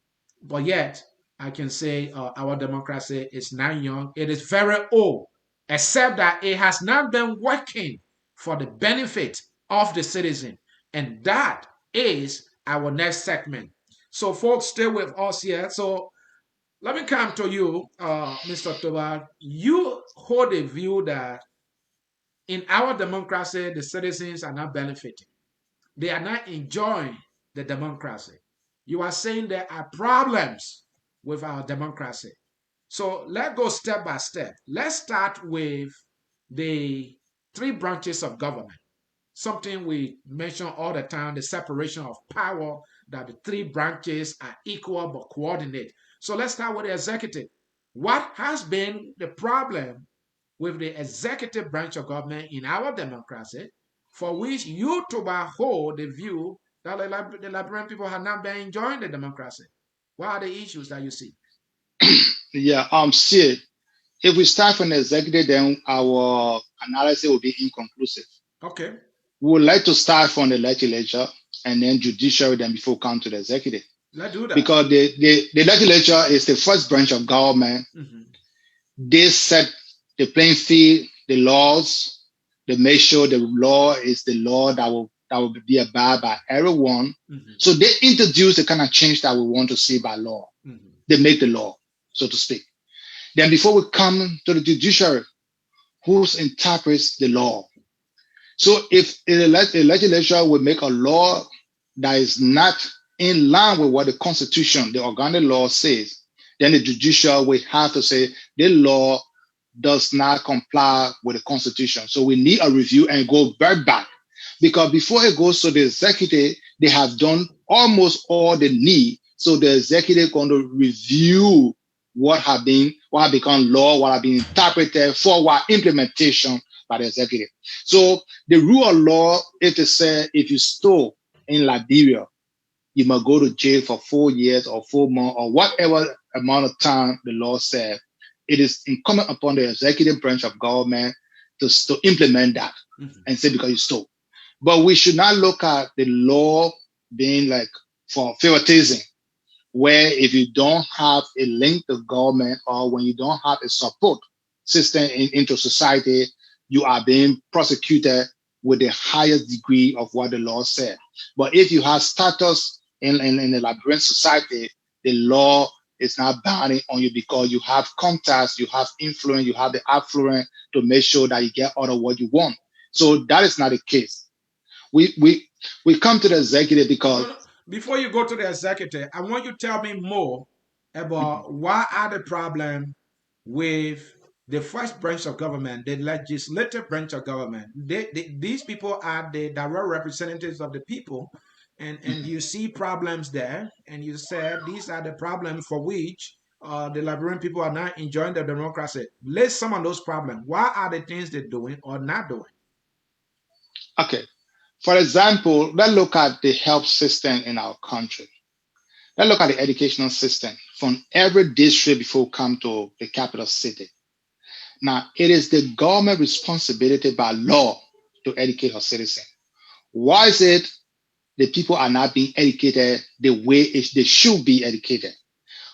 but yet I can say our democracy is not young. It is very old, except that it has not been working for the benefit of the citizen. And that is our next segment. So, folks, stay with us here. So, let me come to you, Mr. Tobar. You hold a view that in our democracy, the citizens are not benefiting. They are not enjoying the democracy. You are saying there are problems with our democracy. So let's go step by step. Let's start with the three branches of government. Something we mention all the time, the separation of power, that the three branches are equal but coordinate. So let's start with the executive. What has been the problem with the executive branch of government in our democracy, for which you to hold the view that the Liberian people have not been enjoying the democracy? What are the issues that you see?
Yeah, see, if we start from the executive, then our analysis will be inconclusive.
Okay,
We would like to start from the legislature and then judiciary, then before come to the executive.
let's do that.
Because the legislature is the first branch of government.
Mhm.
They set the playing field, the laws, they make sure the law is the law that will be abided by everyone.
Mhm.
So they introduce the kind of change that we want to see by law.
Mhm.
They make the law, so to speak. Then before we come to the judiciary, who interprets the law? So if the legislature would make a law that is not in line with what the Constitution, the organic law says, then the judicial will have to say the law does not comply with the Constitution. So we need a review and go back. Because before it goes to the executive, they have done almost all they need. So the executive going to review what have become law, what have been interpreted for what implementation by the executive. So the rule of law, if it said if you stole in Liberia, you must go to jail for 4 years or 4 months or whatever amount of time the law said. It is incumbent upon the executive branch of government to implement that
Mhm.
and say because you stole. But we should not look at the law being like for favoritism, where if you don't have a link to government or when you don't have a support system into society, you are being prosecuted with the highest degree of what the law said. But if you have status in the Liberian society, the law is not binding on you because you have contacts, you have influence, you have the affluence to make sure that you get all of what you want. So that is not the case. We come to the executive
No,
because
no. Before you go to the executive, I want you to tell me more
Mhm.
about what are the problem with the first branch of government, the legislative branch of government. These people are the direct representatives of the people, and you see problems there, and you said these are the problems for which the Liberian people are not enjoying the democracy. List some of those problems. What are the things they're doing or not doing?
okay. For example, let's look at the health system in our country. Let's look at the educational system from every district before we come to the capital city. Now, it is the government responsibility by law to educate our citizens. Why is it the people are not being educated the way they should be educated?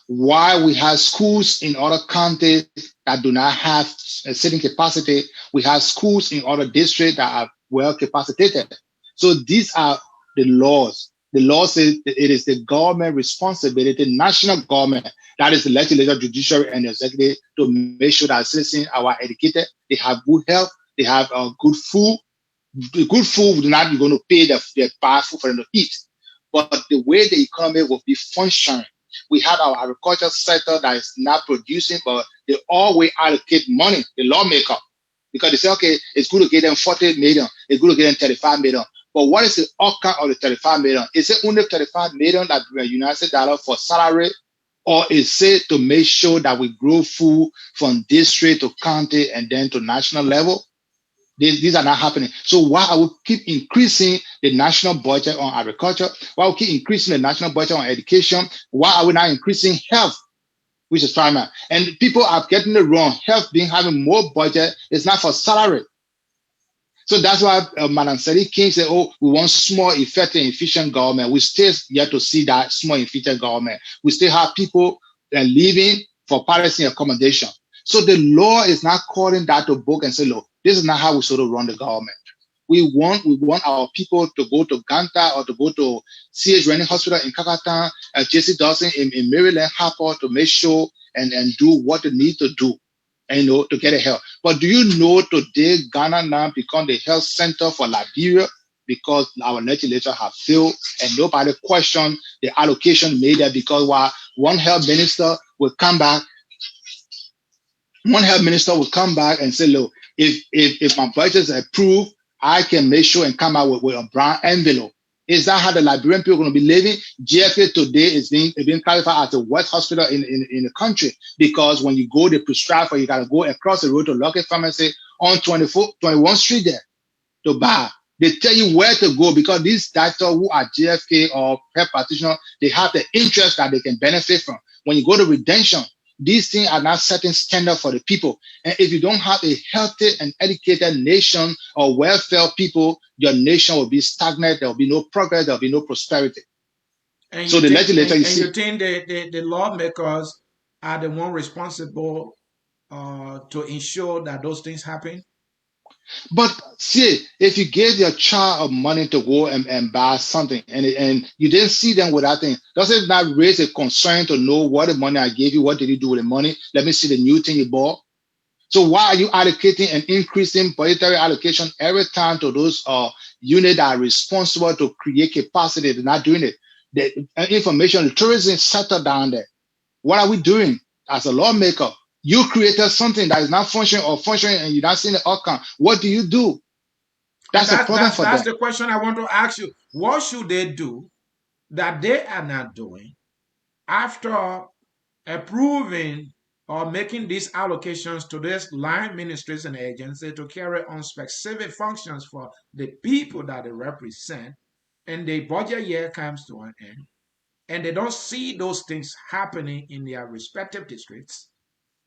Why we have schools in other counties that do not have a sitting capacity. We have schools in other districts that are well capacitated. So these are the laws. The law says that it is the government responsibility, national government, that is the legislature, judiciary, and the executive, to make sure that citizens are educated, they have good health, they have good food. The good food will not be going to pay the bad food for them to eat. But the way the economy will be functioning, we have our agriculture sector that is not producing, but they always allocate money, the lawmaker, because they say, okay, it's good to get them 40 million, it's good to get them 35 million. But what is the outcome of the 35 million? Is it only 35 million that United States dollar for salary? Or is it to make sure that we grow food from district to county and then to national level? These are not happening. So why I will keep increasing the national budget on agriculture? Why I will keep increasing the national budget on education? Why are we not increasing health, which is primary? And people are getting it wrong. Health being having more budget is not for salary. So that's why Madam Sally King said, oh, we want small, effective, efficient government. We still yet to see that small, efficient government. We still have people living for policy accommodation. So the law is not calling that to book and say, look, this is not how we sort of run the government. We want our people to go to Ganta or to go to CH Rennie Hospital in Kakatan, JC Dawson in Maryland, Harper to make sure and do what they need to do and to get a help. But do you know today Ghana now become the health center for Liberia because our legislature have failed and nobody questioned the allocation made there because while one health minister will come back and say, look, if my budget is approved, I can make sure and come out with a brown envelope. Is that how the Liberian people are going to be living? GFA today is being qualified as the worst hospital in the country because when you go, they prescribe for you got to go across the road to Lucky Pharmacy on 21st Street there to buy. They tell you where to go because these doctors who are GFK or health practitioners, they have the interest that they can benefit from. When you go to redemption, these things are not setting standard for the people. And if you don't have a healthy and educated nation or welfare people, your nation will be stagnant. There will be no progress. There will be no prosperity.
And
So
you
the
think
legislature, you
and
see,
you think the lawmakers are the one responsible to ensure that those things happen?
but see, if you gave your child money to go and buy something and you didn't see them with that thing, does it not raise a concern to know what the money I gave you, what did you do with the money? Let me see the new thing you bought. So why are you allocating and increasing budgetary allocation every time to those units that are responsible to create capacity? They're not doing it. The information, the tourism settle down there. What are we doing as a lawmaker? You created something that is not functioning or functioning and you're not seeing the outcome. What do you do?
And
That's a problem for
that's
them.
the question I want to ask you. What should they do that they are not doing after approving or making these allocations to this line ministries and agencies to carry on specific functions for the people that they represent, and the budget year comes to an end, and they don't see those things happening in their respective districts?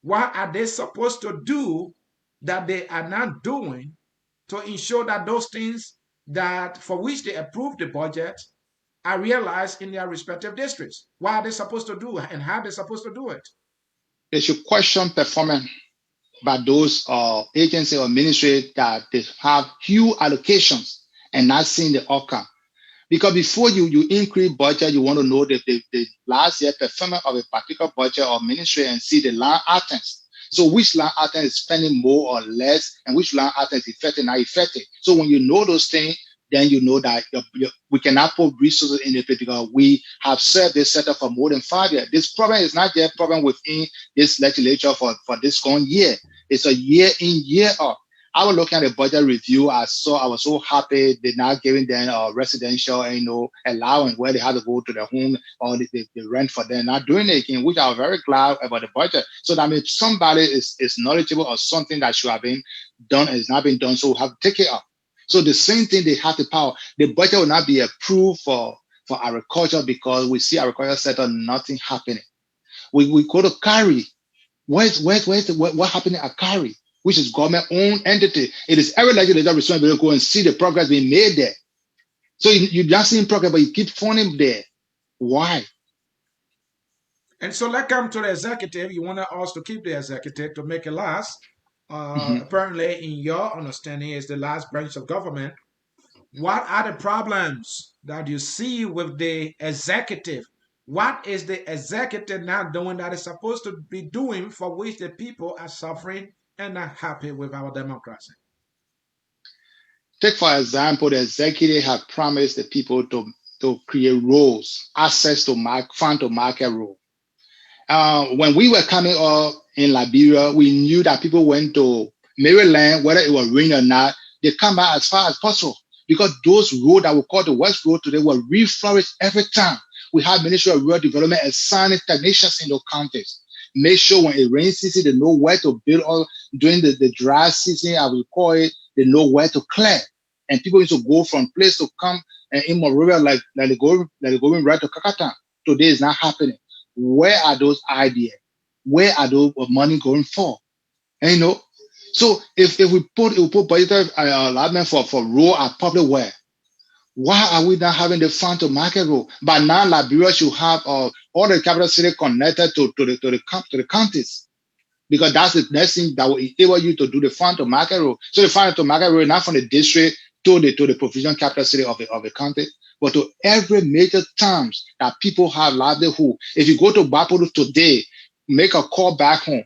What are they supposed to do that they are not doing to ensure that those things that for which they approve the budget are realized in their respective districts? What are they supposed to do and how are they supposed to do it?
They should question performance by those agencies or ministry that they have huge allocations and not seeing the outcome. Because before you increase budget, you want to know the last year performance of a particular budget or ministry and see the line items. So which line item is spending more or less, and which line item is effective, not effective. So when you know those things, then you know that we cannot put resources in it because we have served this sector for more than 5 years. This problem is not just a problem within this legislature for this current year. It's a year in, year out. I was looking at the budget review. I was so happy they're not giving them residential, allowance where they had to go to their home or they rent for them. Not doing it again, which I'm very glad about the budget. So that means somebody is knowledgeable of something that should have been done and is not being done. So we have to take it up. So the same thing, they have the power. The budget will not be approved for agriculture because we see agriculture sector nothing happening. We go to carry. What happened at Kari, which is government-owned entity? It is every legislator responsible to go and see the progress being made there. So you're not seeing progress, but you keep funding there. Why?
And so let's come to the executive. You want us to keep the executive to make it last.
Mhm.
Apparently, in your understanding, is the last branch of government. What are the problems that you see with the executive? What is the executive not doing that is supposed to be doing for which the people are suffering and not happy with our democracy?
Take, for example, the executive have promised the people to create roles, access to fund to market role. When we were coming up in Liberia, we knew that people went to Maryland, whether it was rain or not, they come back as far as possible because those roads that we call the West Road today were reflourished every time. We have Ministry of Rural Development assigning technicians in those counties. Make sure when it rains season, they know where to build all during the dry season, I will call it, they know where to clear. And people used to go from place to come and in Monrovia like they going right to Kakatan. Today is not happening. Where are those ideas? Where are those money going for? And So if we put budgetary allotment for road and public work, why are we not having the farm to market road? But now Liberia should have all the capital city connected to the counties, because that's the next thing that will enable you to do the farm to market road. So the farm to market road, not from the district to the provision capital city of the county, but to every major towns that people have livelihood. If you go to Bapuru today, make a call back home,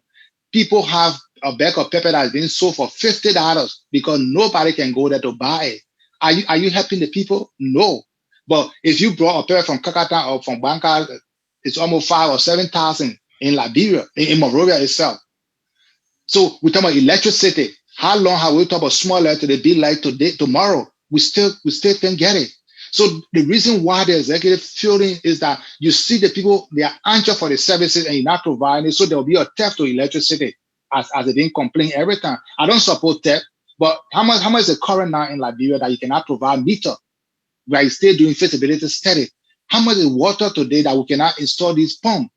people have a bag of pepper that's being sold for $50 because nobody can go there to buy it. Are you helping the people? No. But if you brought a pepper from Kakata or from Banka, it's almost 5 or 7 thousand in Liberia, in Monrovia itself. So we talk about electricity. How long have we talked about small electricity be like today, tomorrow? We still can't get it. So the reason why the executive feeling is that you see the people, they are anxious for the services and you're not providing it. So there will be a theft to electricity as they didn't complain every time. I don't support theft, but how much is the current now in Liberia that you cannot provide meter? Where you still doing feasibility study? How much is water today that we cannot install these pumps?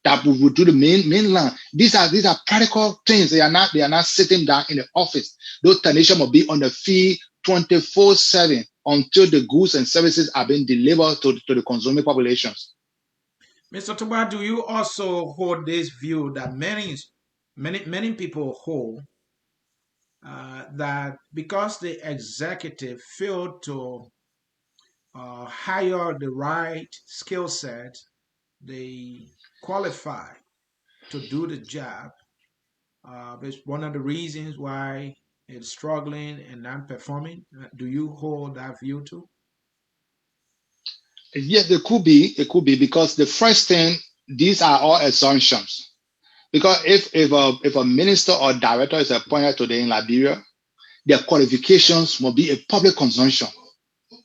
That we will do the mainland. These are practical things. They are not sitting down in the office. Those technicians will be on the field 24/7 until the goods and services are being delivered to the consuming populations.
Mr. Toba, do you also hold this view that many people hold, that because the executive failed to hire the right skill set, they qualify to do the job? It's one of the reasons why it's struggling and not performing. Do you hold that view too?
Yes, it could be because the first thing, these are all assumptions. Because if a minister or director is appointed today in Liberia, their qualifications will be a public consumption.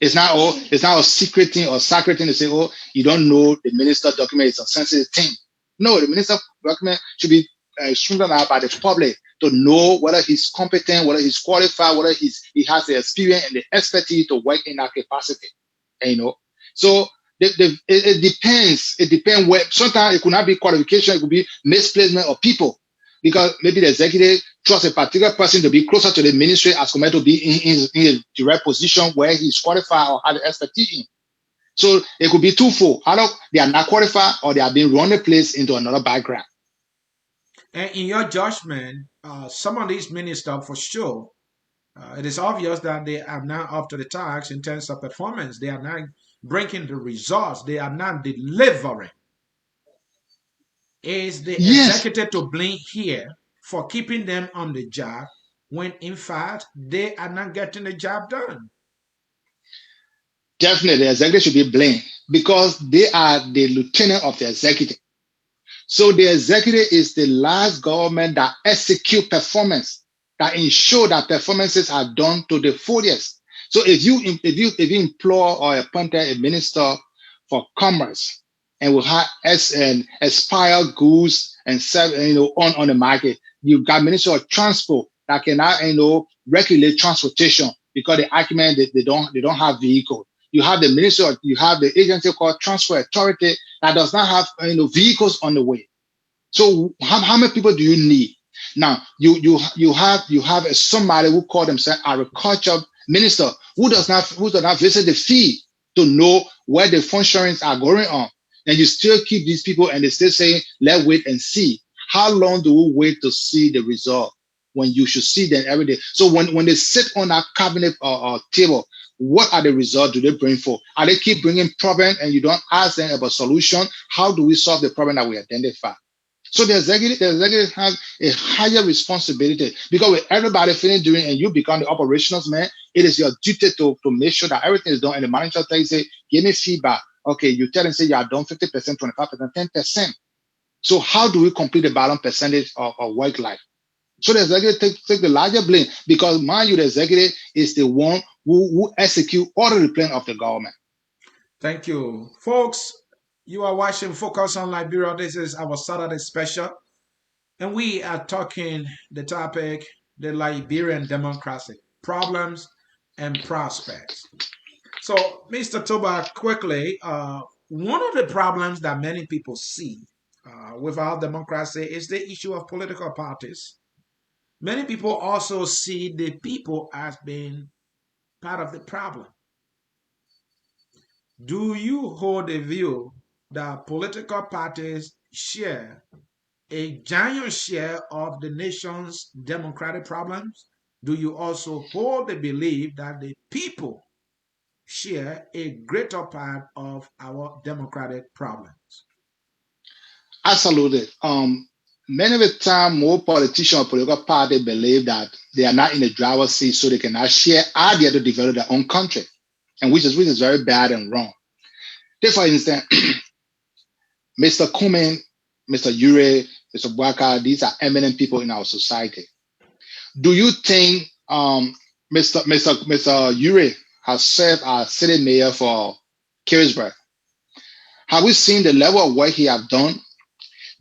It's not a secret thing or sacred thing to say, oh, you don't know the minister document is a sensitive thing. No, the minister document should be scrutinized by the public to know whether he's competent, whether he's qualified, whether he has the experience and the expertise to work in that capacity. And, so it depends. It depends where. Sometimes it could not be qualification. It could be misplacement of people, because maybe the executive trusts a particular person to be closer to the ministry as compared to be in a direct position where he's qualified or has expertise in. So it could be twofold. Either they are not qualified or they are being run a place into another background.
And in your judgment, some of these ministers, for sure, it is obvious that they are not up to the task in terms of performance. They are not bringing the results. They are not delivering. Is the
Yes,
executive to blame here for keeping them on the job when in fact they are not getting the job done?
definitely the executive should be blamed because they are the lieutenant of the executive. So the executive is the last government that execute performance, that ensure that performances are done to the fullest. So if you employ or appoint a minister for commerce and will have and expire goods and sell on the market, you got minister of transport that cannot regulate transportation because the argument that they don't have vehicle. You have the agency called Transport Authority that does not have vehicles on the way. So how many people do you need? Now you have somebody who call themselves agriculture minister who does not visit the field to know where the functions are going on. And you still keep these people and they still saying, let's wait and see. How long do we wait to see the result when you should see them every day? So when they sit on that cabinet or table, what are the results do they bring for? Are they keep bringing problem and you don't ask them about solution? How do we solve the problem that we identify? So the executive has a higher responsibility because with everybody feeling doing and you become the operations man, it is your duty to make sure that everything is done. And the manager tell you, say, give me feedback. Okay, you tell them, say you are done 50%, 25%, 10%. So how do we complete the balance percentage of work life? So the executive take the larger blame because mind you, the executive is the one who execute all of the plan of the government.
Thank you. Folks, you are watching Focus on Liberia. This is our Saturday special. And we are talking the topic, the Liberian democracy, problems and prospects. So, Mr. Toba, quickly, one of the problems that many people see with our democracy is the issue of political parties. Many people also see the people as being part of the problem. Do you hold a view that political parties share a giant share of the nation's democratic problems? Do you also hold the belief that the people share a greater part of our democratic problems?
Absolutely. Many of the time, more politicians or political parties believe that they are not in the driver's seat, so they cannot share idea to develop their own country, and which is very bad and wrong. Take for instance, Mr. Kumin, Mr. Ure, Mr. Bwaka, these are eminent people in our society. Do you think Mr. Ure has served as city mayor for Carisburg? Have we seen the level of work he have done?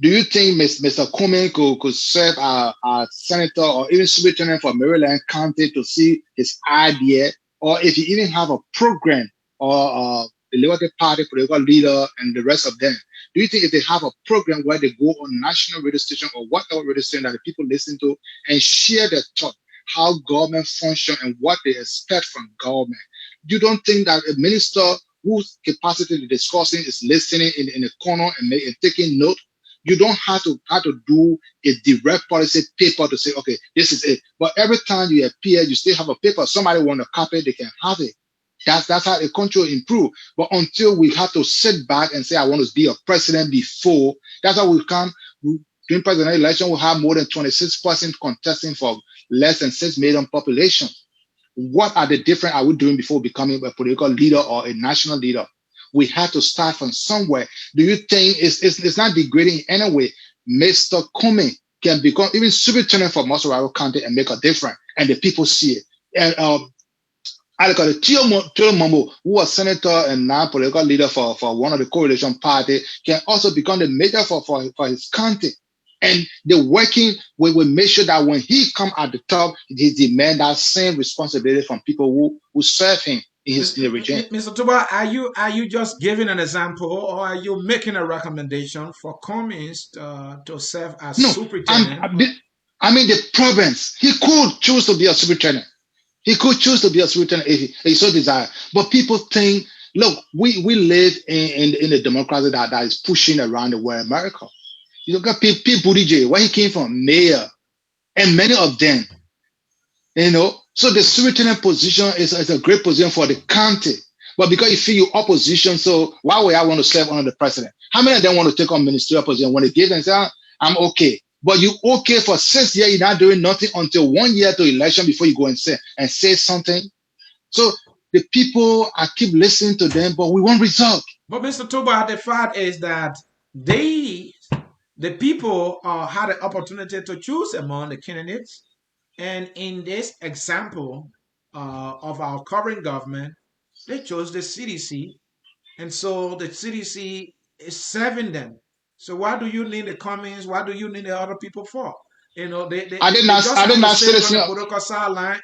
Do you think Mr. Cumming could serve as senator or even superintendent for Maryland County to see his idea, or if you even have a program or the Liberty Party political leader and the rest of them? Do you think if they have a program where they go on national radio station or whatever radio station that the people listen to and share their thought, how government function and what they expect from government? You don't think that a minister whose capacity to discussing is listening in a corner and taking note? You don't have to do a direct policy paper to say, okay, this is it. But every time you appear, you still have a paper. Somebody want to copy, they can have it. That's how the country will improve. But until we have to sit back and say, I want to be a president before, that's how we can. During presidential election, we'll have more than 26% contesting for less than 6 million population. What are the different are we doing before becoming a political leader or a national leader? We have to start from somewhere. Do you think it's not degrading in any way? Mr. Comey can become even superintendent for Muscle County and make a difference, and the people see it. And I look at the Tio Mambo, who was senator and now political leader for one of the coalition party, can also become the mayor for his county. And the working will make sure that when he come at the top, he demand that same responsibility from people who serve him in the region.
Mr. Tuba, are you just giving an example, or are you making a recommendation for Cummings to serve as
No,
superintendent?
I mean the province. He could choose to be a superintendent. He could choose to be a superintendent if he so desire. But people think, look, we live in a democracy that is pushing around the world, America. You look at Pete Buttigieg, where he came from, mayor, and many of them, So the superintendent position is a great position for the county. But because you feel your opposition, so why would I want to serve under the president? How many of them want to take on ministerial position when they give and say, I'm okay. But you okay for 6 years, you're not doing nothing until 1 year to election before you go and say something. So the people, I keep listening to them, but we want result.
But Mr. Tuba, the fact is that the people had the opportunity to choose among the candidates. And in this example of our current government, they chose the CDC. And so the CDC is serving them. So why do you need the Cummings? Why do you need the other people for? They just
I did
have to
not
sit on
citizen.
the political sideline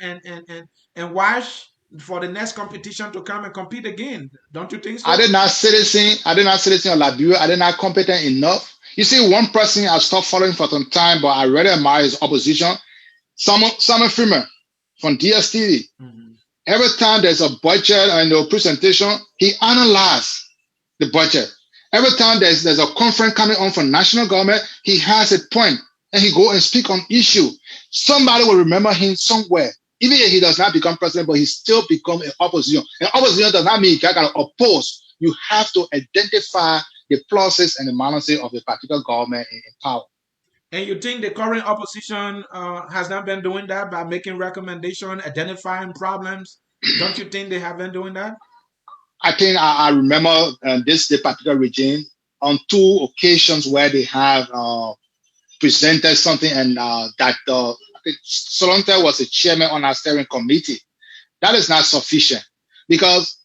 and watch for the next competition to come and compete again. Don't you think
I
so?
did not citizen. I did not citizen of Liberia. I did not competent enough. You see, one person I stopped following for some time, but I really admire his opposition. Simon Freeman from DSTV.
Mhm.
Every time there's a budget and a presentation, he analyzes the budget. Every time there's a conference coming on from national government, he has a point and he go and speak on issue. Somebody will remember him somewhere. Even if he does not become president, but he still become an opposition. And opposition does not mean you got to oppose. You have to identify the pluses and the minuses of a particular government in power.
And you think the current opposition has not been doing that by making recommendation, identifying problems? Don't you think they have been doing that?
I think I remember this the particular regime on 2 occasions where they have presented something and that I think Solonte was a chairman on our steering committee. That is not sufficient because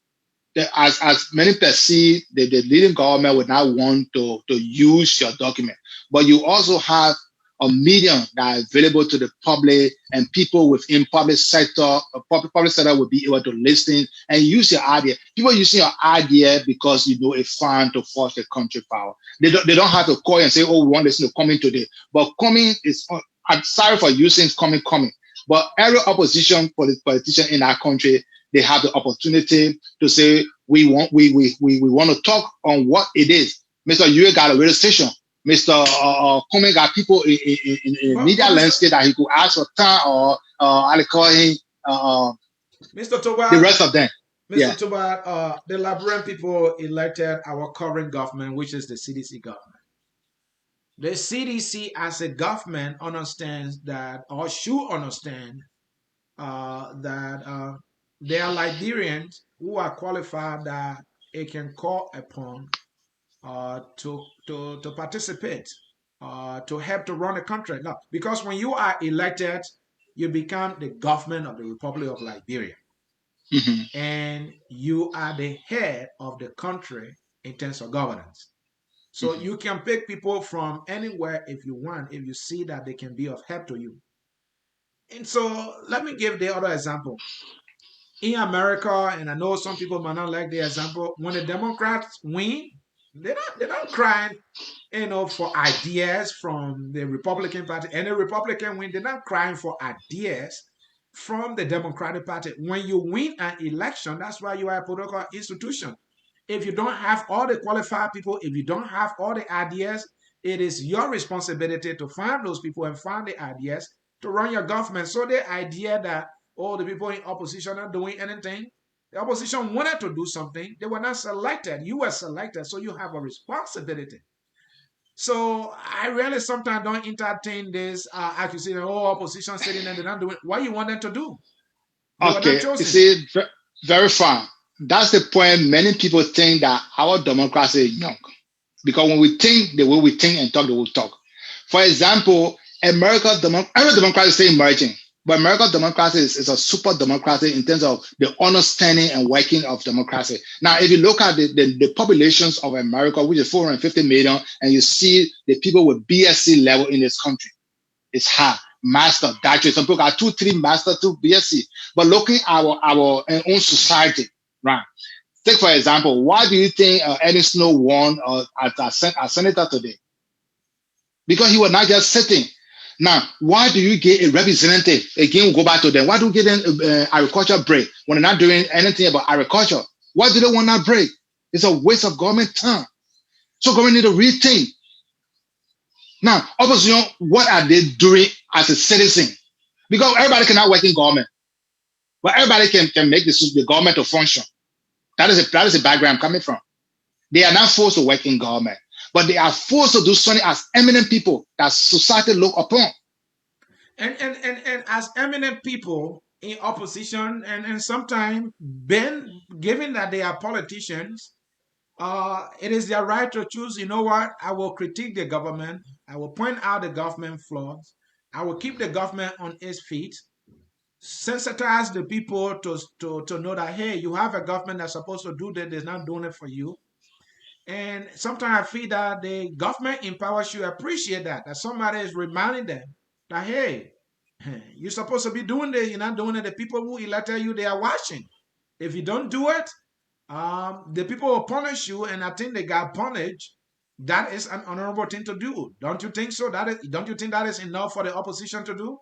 as many perceive, the leading government would not want to use your document. But you also have a medium that is available to the public and people within public sector, public sector will be able to listen and use your idea. People using your idea because you know a fund to force the country power. They don't have to call and say, oh, we want this to come in today. But coming is I'm sorry for using coming, but every opposition politician in our country, they have the opportunity to say we want to talk on what it is. Mr. Yue got a radio station. Mr. Coming got people in
But
media
Mr.
landscape that he could ask for time or I call him
Mr.
the
Tobat,
rest of them. Yeah.
Mr. Tobat, the Liberian people elected our current government, which is the CDC government. The CDC as a government understands that, or should understand, that there are Liberians who are qualified that it can call upon to participate, to help to run the country. Now, because when you are elected, you become the government of the Republic of Liberia,
Mm-hmm.
and you are the head of the country in terms of governance. So
Mm-hmm.
you can pick people from anywhere if you want, if you see that they can be of help to you. And so let me give the other example. In America, and I know some people might not like the example, when the Democrats win, they're not crying, for ideas from the Republican Party. And the Republican win, they're not crying for ideas from the Democratic Party. When you win an election, that's why you are a political institution. If you don't have all the qualified people, if you don't have all the ideas, it is your responsibility to find those people and find the ideas to run your government. So the idea that, oh, the people in opposition are doing anything, the opposition wanted to do something, they were not selected. You were selected, so you have a responsibility. So I really sometimes don't entertain this accusation, oh, opposition sitting and they're not doing what you want them to do. They were not
Okay, you
chosen.
see, very fine. That's the point. Many people think that our democracy is young because when we think the way we think and talk the way we talk. For example, every democracy is still emerging, but American democracy is a super democracy in terms of the understanding and working of democracy. Now, if you look at the populations of America, which is 450 million, and you see the people with BSc level in this country, it's hard. Master, doctorate. Some people got 2, 3 master, 2 BSc. But looking at our own society, right? Take for example, why do you think Eddie Snow won as senator today? Because he was not just sitting. Now, why do you get a representative? Again, we'll go back to them. Why do you get an agriculture break when they're not doing anything about agriculture? Why do they want that break? It's a waste of government time. So government need to rethink. Now, opposition, what are they doing as a citizen? Because everybody cannot work in government, but everybody can make the government to function. That is the background I'm coming from. They are not forced to work in government, but they are forced to do something as eminent people that society look upon.
And as eminent people in opposition, and sometimes Ben, given that they are politicians, it is their right to choose. You know what? I will critique the government. I will point out the government flaws. I will keep the government on its feet. Sensitize the people to know that, hey, you have a government that's supposed to do that, is not doing it for you. And sometimes I feel that the government in power should appreciate that somebody is reminding them that, hey, you're supposed to be doing this, you're not doing it. The people who elected you, they are watching. If you don't do it, the people will punish you, and I think they got punished. That is an honorable thing to do. Don't you think so? Don't you think that is enough for the opposition to do?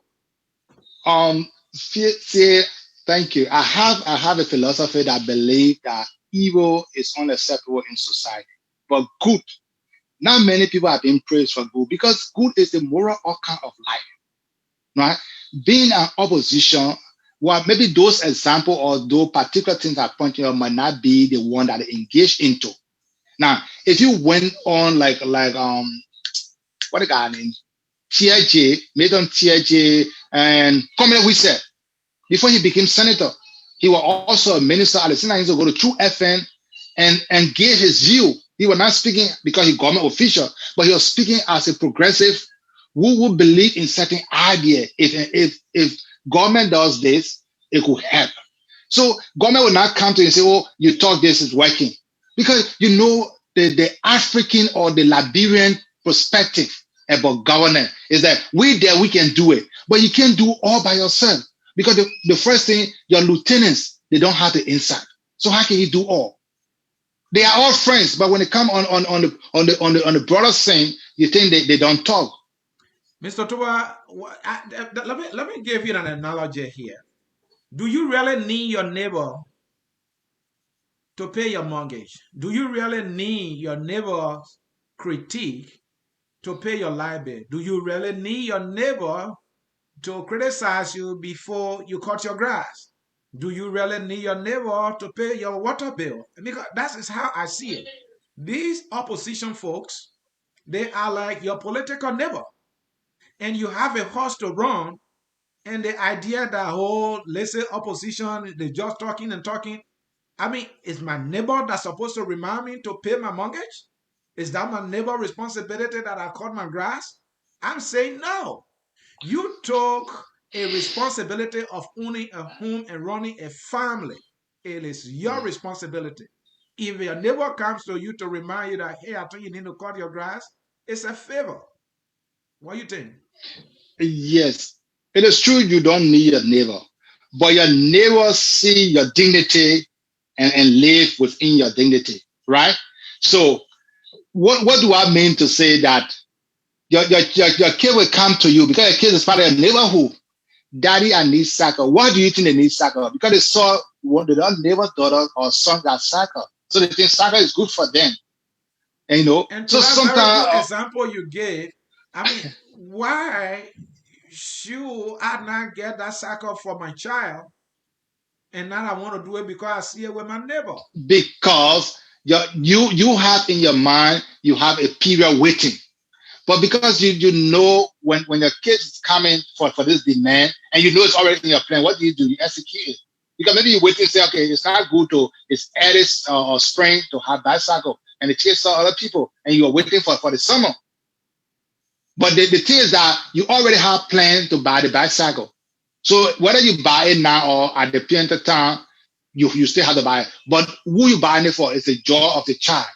See, thank you. I have a philosophy that believe that evil is unacceptable in society, but good. Not many people have been praised for good because good is the moral outcome of life, right? Being an opposition, well, maybe those example or those particular things I pointed out might not be the one that they engage into. Now, if you went on like what the guy name TIJ, made on TIJ and Commonwealth we said before he became senator, he was also a minister at the same time. He used to go to True FM and give his view. He was not speaking because he government official, but he was speaking as a progressive who would believe in certain idea. If government does this, it could help. So government will not come to you and say, "Oh, you thought this is working," because you know the African or the Liberian perspective about governance is that we there we can do it, but you can't do all by yourself because the first thing your lieutenants they don't have the insight. So how can you do all? They are all friends, but when they come on the broader scene, you think they don't talk.
Mr. Tuba, let me give you an analogy here. Do you really need your neighbor to pay your mortgage? Do you really need your neighbor's critique to pay your light bill? Do you really need your neighbor to criticize you before you cut your grass? Do you really need your neighbor to pay your water bill? Because that is how I see it. These opposition folks, they are like your political neighbor, and you have a horse to run. And the idea that whole, let's say, opposition, they just talking and talking. I mean, is my neighbor that's supposed to remind me to pay my mortgage? Is that my neighbor responsibility that I cut my grass? I'm saying no. You took a responsibility of owning a home and running a family. It is your responsibility. If your neighbor comes to you to remind you that, hey, I think you need to cut your grass, it's a favor. What do you think?
Yes, it is true you don't need your neighbor, but your neighbor see your dignity and live within your dignity, right? So what do I mean to say that your kid will come to you because your kid is part of your neighborhood? Daddy, I need soccer. Why do you think they need soccer? Because they saw one the neighbor's daughter or son got soccer. So they think soccer is good for them. And,
And to
so
that very
sometimes
good example you gave, I mean, why should I not get that cycle for my child? And now I want to do it because I see it with my neighbor.
because you have in your mind, you have a period waiting. But because you know when your kid is coming for this demand and you know it's already in your plan, what do? You execute it. Because maybe you wait and say, okay, it's not good to it's Addis or spring to have bicycle and the kids saw other people and you are waiting for the summer. But the thing is that you already have planned to buy the bicycle. So whether you buy it now or at the point of time, you still have to buy it. But who you buying it for is the joy of the child.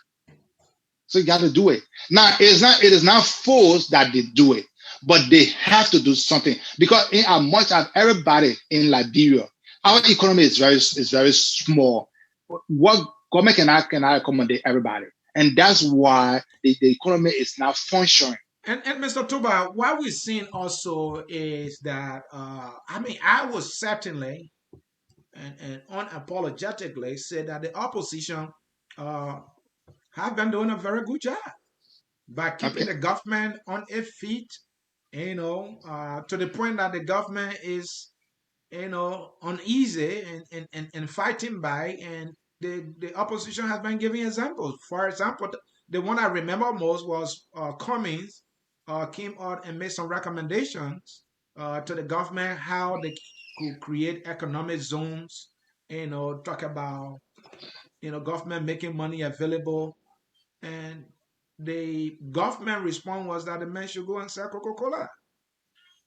So you got to do it. Now it is not forced that they do it, but they have to do something because in as much as everybody in Liberia, our economy is very small. What government cannot accommodate everybody, and that's why the economy is not functioning.
And Mr. Tuba, what we've seen also is that, I mean, I would certainly and unapologetically say that the opposition uh, have been doing a very good job by keeping
Okay.
the government on its feet, to the point that the government is, uneasy and fighting back. And the opposition has been giving examples. For example, the one I remember most was Cummings came out and made some recommendations to the government how they could create economic zones, talk about, government making money available. And the government response was that the men should go and sell Coca-Cola.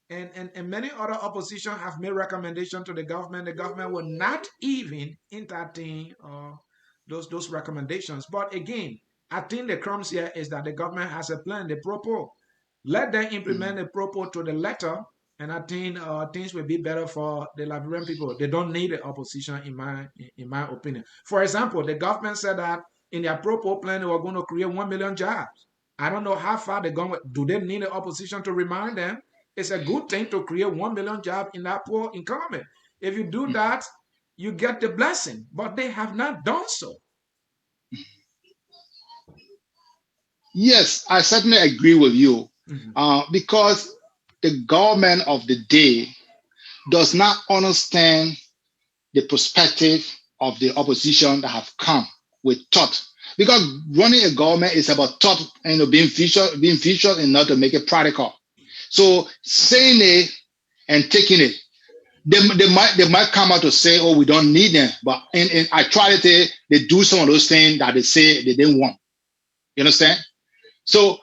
And many other opposition have made recommendation to the government. The government will not even entertain those recommendations. But again, I think the crumbs here is that the government has a plan. They propose. Let them implement the propose to the letter, and I think things will be better for the Liberian people. They don't need the opposition, in my opinion. For example, the government said that in their propose plan they were going to create 1 million jobs. I don't know how far they're going. Do they need the opposition to remind them? It's a good thing to create 1 million jobs in that poor economy. If you do that, you get the blessing. But they have not done so.
Yes, I certainly agree with you,
Mhm.
because the government of the day does not understand the perspective of the opposition that have come with thought. Because running a government is about thought, being visual and not to make it practical. So saying it and taking it, they might come out to say, oh, we don't need them, but in actuality, they do some of those things that they say they didn't want. You understand? So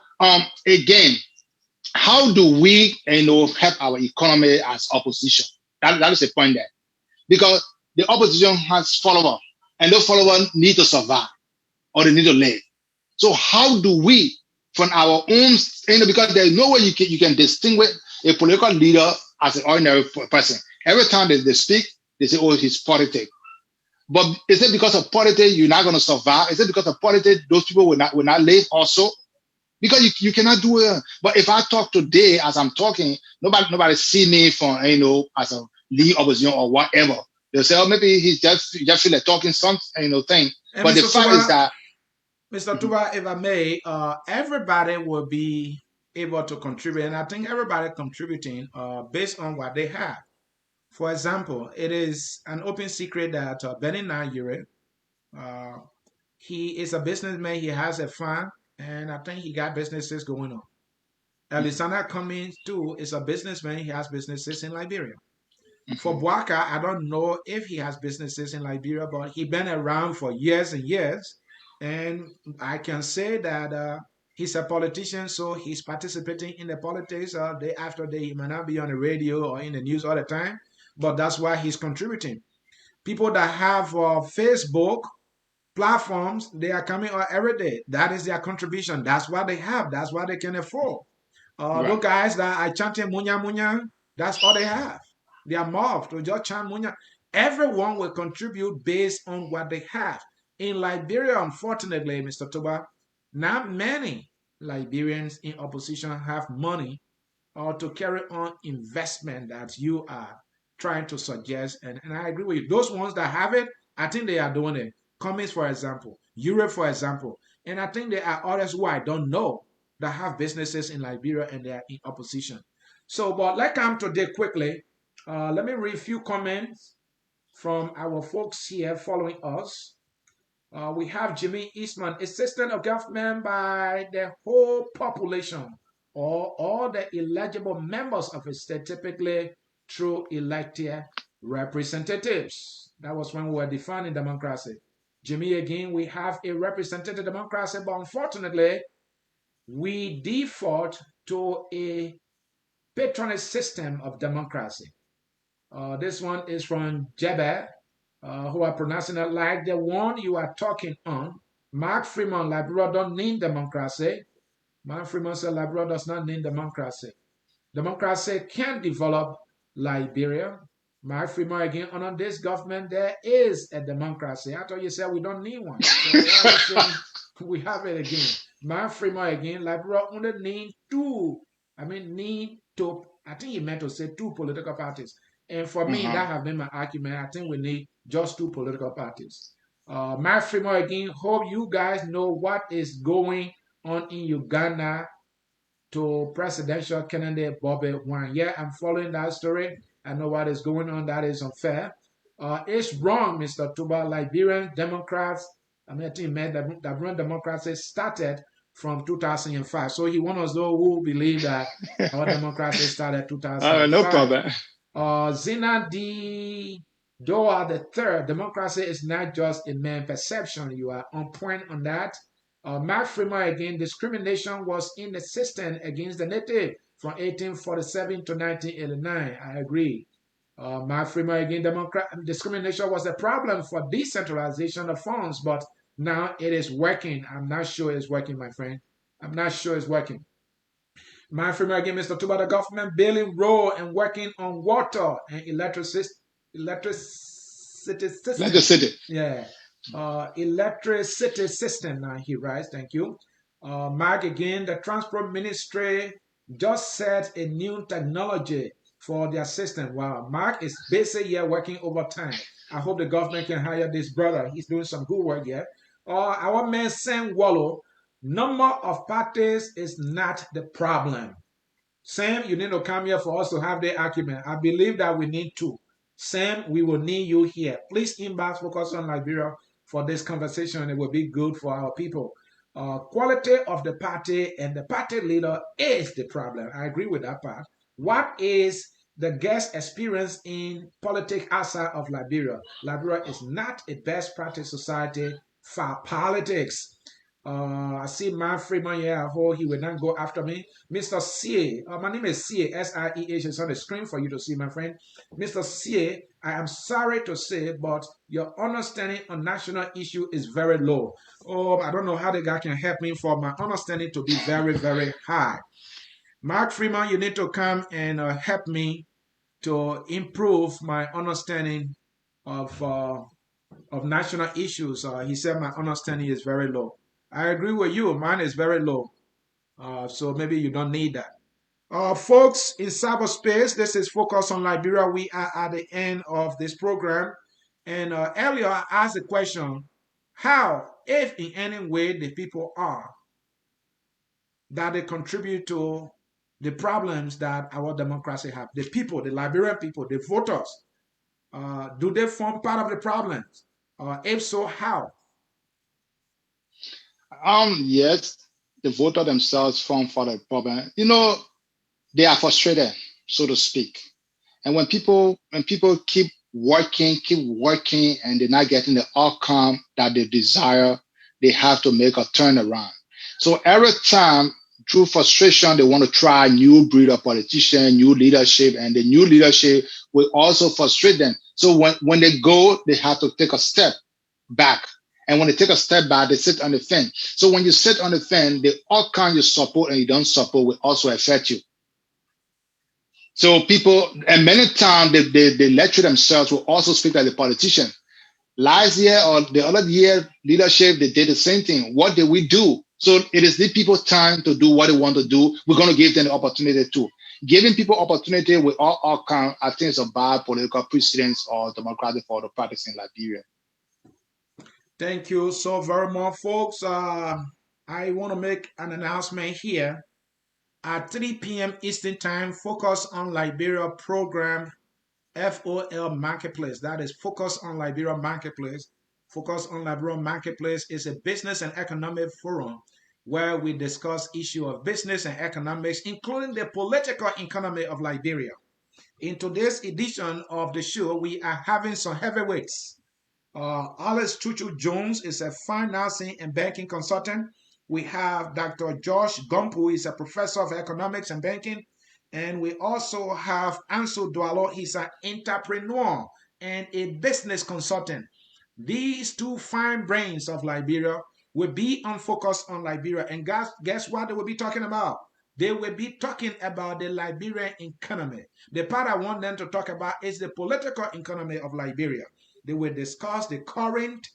again, how do we help our economy as opposition? That is the point there. Because the opposition has followers, and those followers need to survive or they need to live. So how do we, from our own, because there's no way you can distinguish a political leader as an ordinary person. Every time they speak, they say, "Oh, he's politic." But is it because of politics you're not going to survive? Is it because of politics those people will not live also? because you cannot do it. But if I talk today as I'm talking, nobody see me from as a lead opposition or whatever. They'll say, oh, maybe he's just feel like talking some thing.
And
But the
Mr.
fact is
Tuba,
that
Mr.
mhm,
Tuba, if I may, everybody will be able to contribute, and I think everybody contributing based on what they have. For example, it is an open secret that Benny Nayure, uh, he is a businessman. He has a farm, and I think he got businesses going on.
mhm,
Elisana Cummings too is a businessman. He has businesses in Liberia. For
mhm,
Boaka, I don't know if he has businesses in Liberia, but he been around for years and years, and I can say that he's a politician, so he's participating in the politics day after day. He might not be on the radio or in the news all the time, but that's why he's contributing. People that have Facebook platforms, they are coming out every day. That is their contribution. That's what they have. That's what they can afford. Those
right,
guys that I chanting munya munya, that's all they have. They are mobbed to just chant munya. Everyone will contribute based on what they have. In Liberia, unfortunately, Mr. Toba, not many Liberians in opposition have money or to carry on investment that you are trying to suggest. And I agree with you. Those ones that have it, I think they are doing it. Cummings, for example, Europe, for example. And I think there are others who I don't know that have businesses in Liberia and they are in opposition. So, but let's come today quickly. Let me read a few comments from our folks here following us. We have Jimmy Eastman, assistant of government by the whole population or all the eligible members of a state, typically through elected representatives. That was when we were defining democracy. Jimmy, again, we have a representative democracy, but unfortunately, we default to a patronage system of democracy. This one is from Jebe, who are pronouncing it like the one you are talking on. Mark Freeman, Liberia don't need democracy. Mark Freeman said Liberia does not need democracy. Democracy can develop Liberia. Mark Freeman again, under this government, there is a democracy. I thought you said we don't need one. So why are you saying we have it again? Mark Freeman again, Liberia only need two. I mean, need to, I think he meant to say two political parties. And for me,
uh-huh.
that have been my argument. I think we need just two political parties. Mark Freeman again, hope you guys know what is going on in Uganda to presidential candidate Bobby Wine. Yeah, I'm following that story. I know what is going on. That is unfair. It's wrong, Mr. Tuba. Liberian Democrats, I think the Liberian Democracy started from 2005. So he one of those who believe that our democracy started
No
2005.
problem.
Zina D. Doa the third, democracy is not just a man perception. You are on point on that. Mark Freeman again, discrimination was in the system against the native from 1847 to 1989. I agree. Mark Freeman again, discrimination was a problem for decentralization of funds, but now it is working. I'm not sure it's working, my friend. I'm not sure it's working. My friend again, Mr. Tuba, the government building road and working on water and electricity
Let's just
system.
sit it.
Yeah. Electricity system. Now he writes, thank you. Mark again, the transport ministry just set a new technology for their system. Wow, Mark is basically here working overtime. I hope the government can hire this brother. He's doing some good work here. Our man Sam Wallow, number of parties is not the problem. Sam, you need to come here for us to have the argument. I believe that we need two. Sam, we will need you here. Please inbox Focus on Liberia for this conversation. It will be good for our people. Quality of the party and the party leader is the problem. I agree with that part. What is the guest experience in politics outside of Liberia? Liberia is not a best practice society for politics. I see man Freeman here. I hope he will not go after me. Mr. C. My name is C. SIEH. It's on the screen for you to see, my friend. Mr. C. I am sorry to say, but your understanding on national issue is very low. Oh, I don't know how the guy can help me for my understanding to be very, very high. Mark Freeman, you need to come and help me to improve my understanding of uh, of national issues. He said my understanding is very low. I agree with you. Mine is very low. So maybe you don't need that. Folks in cyberspace, this is Focus on Liberia. We are at the end of this program. And earlier I asked the question, how, if in any way, the people are that they contribute to the problems that our democracy have? The people, the Liberian people, the voters, do they form part of the problems? If so, how?
Yes, the voter themselves form for the problem. They are frustrated, so to speak. And when people keep working, and they're not getting the outcome that they desire, they have to make a turnaround. So every time, through frustration, they want to try new breed of politician, new leadership, and the new leadership will also frustrate them. So when they go, they have to take a step back. And when they take a step back, they sit on the fence. So when you sit on the fence, the outcome you support and you don't support will also affect you. So people, and many times they lecture themselves will also speak like the politician. Last year or the other year, leadership, they did the same thing. What did we do? So it is the people's time to do what they want to do. We're going to give them the opportunity to. Giving people opportunity with all outcome, I think it's a bad political precedence or democratic for the practice in Liberia.
Thank you so very much, folks. I want to make an announcement here. At 3 p.m. Eastern Time, Focus on Liberia program, FOL Marketplace. That is Focus on Liberia Marketplace. Focus on Liberia Marketplace is a business and economic forum where we discuss issue of business and economics, including the political economy of Liberia. In today's edition of the show, we are having some heavyweights. Alex Chuchu Jones is a financing and banking consultant. We have Dr. Josh Gumpu, he's a professor of economics and banking. And we also have Ansu Dualo, he's an entrepreneur and a business consultant. These two fine brains of Liberia will be on Focus on Liberia. And guess what they will be talking about? They will be talking about the Liberian economy. The part I want them to talk about is the political economy of Liberia. They will discuss the current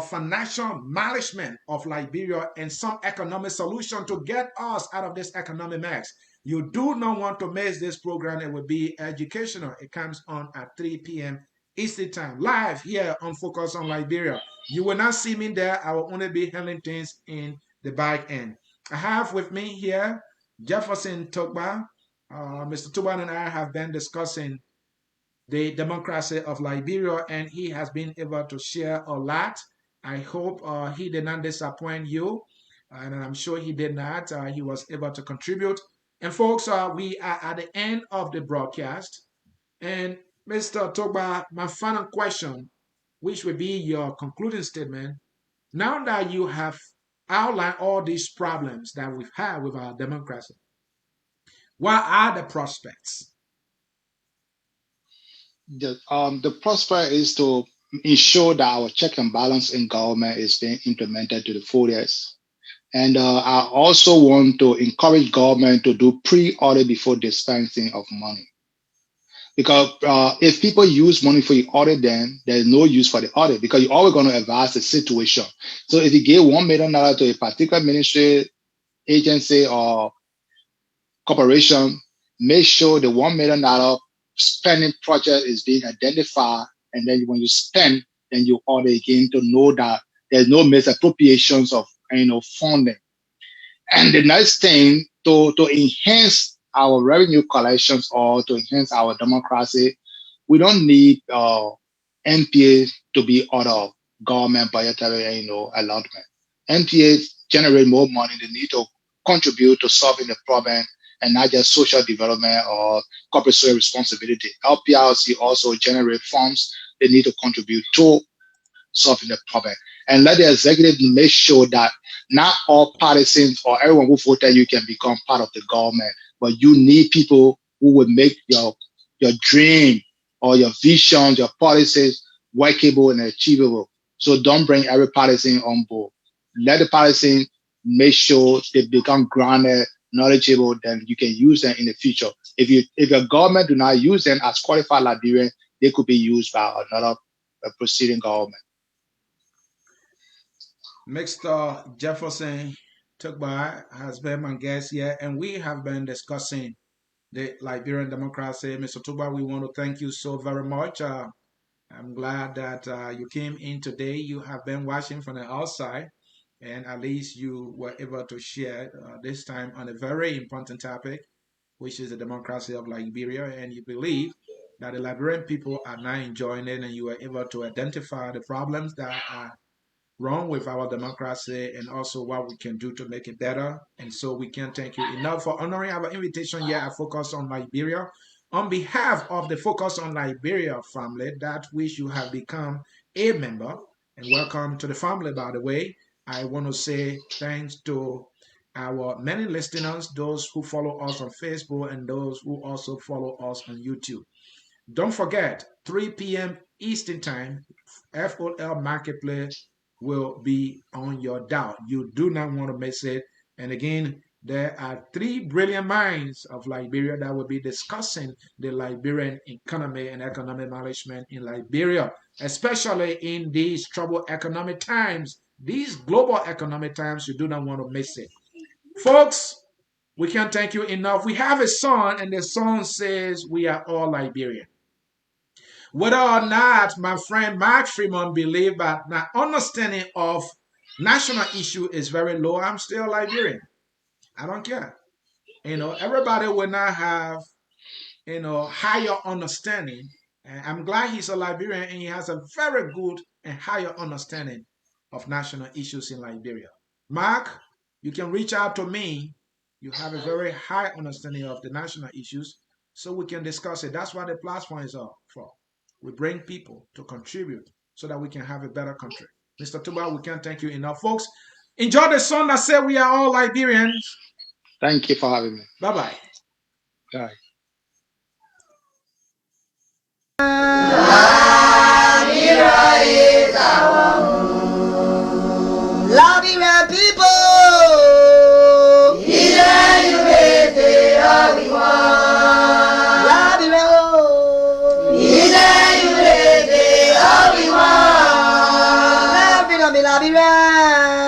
financial management of Liberia and some economic solution to get us out of this economic mess. You do not want to miss this program. It will be educational. It comes on at 3 p.m. Eastern Time, live here on Focus on Liberia. You will not see me there. I will only be handling things in the back end. I have with me here Jefferson Togba. Mr. Togba and I have been discussing the democracy of Liberia, and he has been able to share a lot. I hope he did not disappoint you, and I'm sure he did not. He was able to contribute. And folks, we are at the end of the broadcast. And Mr. Togba, my final question, which will be your concluding statement. Now that you have outlined all these problems that we've had with our democracy, what are the prospects?
The prospect is to ensure that our check and balance in government is being implemented to the fullest. And I also want to encourage government to do pre-audit before dispensing of money. Because if people use money for the audit, then there's no use for the audit because you're always going to advise the situation. So if you give $1 million to a particular ministry, agency, or corporation, make sure the $1 million spending project is being identified. And then when you spend, then you audit again to know that there's no misappropriations of funding. And the next thing to enhance our revenue collections or to enhance our democracy, we don't need NPA to be out of government budgetary allotment. NPA generate more money. They need to contribute to solving the problem and not just social development or corporate social responsibility. LPRC also generate funds they need to contribute to solving the problem. And let the executive make sure that not all partisans or everyone who voted you can become part of the government, but you need people who will make your dream or your visions, your policies workable and achievable. So don't bring every partisan on board. Let the partisan make sure they become grounded, knowledgeable, then you can use them in the future. If your government do not use them as qualified Liberian, they could be used by another proceeding government.
Mr. Jefferson, Tugba has been my guest here, and we have been discussing the Liberian democracy. Mr. Tugba, we want to thank you so very much. I'm glad that you came in today. You have been watching from the outside, and at least you were able to share this time on a very important topic, which is the democracy of Liberia. And you believe that the Liberian people are now enjoying it, and you were able to identify the problems that are wrong with our democracy and also what we can do to make it better. And so we can't thank you enough for honoring our invitation here at Focus on Liberia. On behalf of the Focus on Liberia family, that which you have become a member, and welcome to the family, by the way, I want to say thanks to our many listeners, those who follow us on Facebook and those who also follow us on YouTube. Don't forget, 3 p.m. Eastern Time, FOL Marketplace will be on your dial. You do not want to miss it. And again, there are three brilliant minds of Liberia that will be discussing the Liberian economy and economic management in Liberia, especially in these troubled economic times, these global economic times. You do not want to miss it. Folks, we can't thank you enough. We have a song, and the song says, "We are all Liberian." Whether or not my friend Mark Freeman believe that my understanding of national issue is very low, I'm still Liberian. I don't care. Everybody will not have, higher understanding. And I'm glad he's a Liberian and he has a very good and higher understanding of national issues in Liberia. Mark, you can reach out to me. You have a very high understanding of the national issues, so we can discuss it. That's what the platform is for. We bring people to contribute so that we can have a better country. Mr. Tuba, we can't thank you enough. Folks, enjoy the song that said we are all Liberians.
Thank you for having me.
Bye-bye.
Bye.
Liberia is our home. Liberia people. Either you hate it or we want. Liberia. Either you hate it or we want. Liberia be Liberia.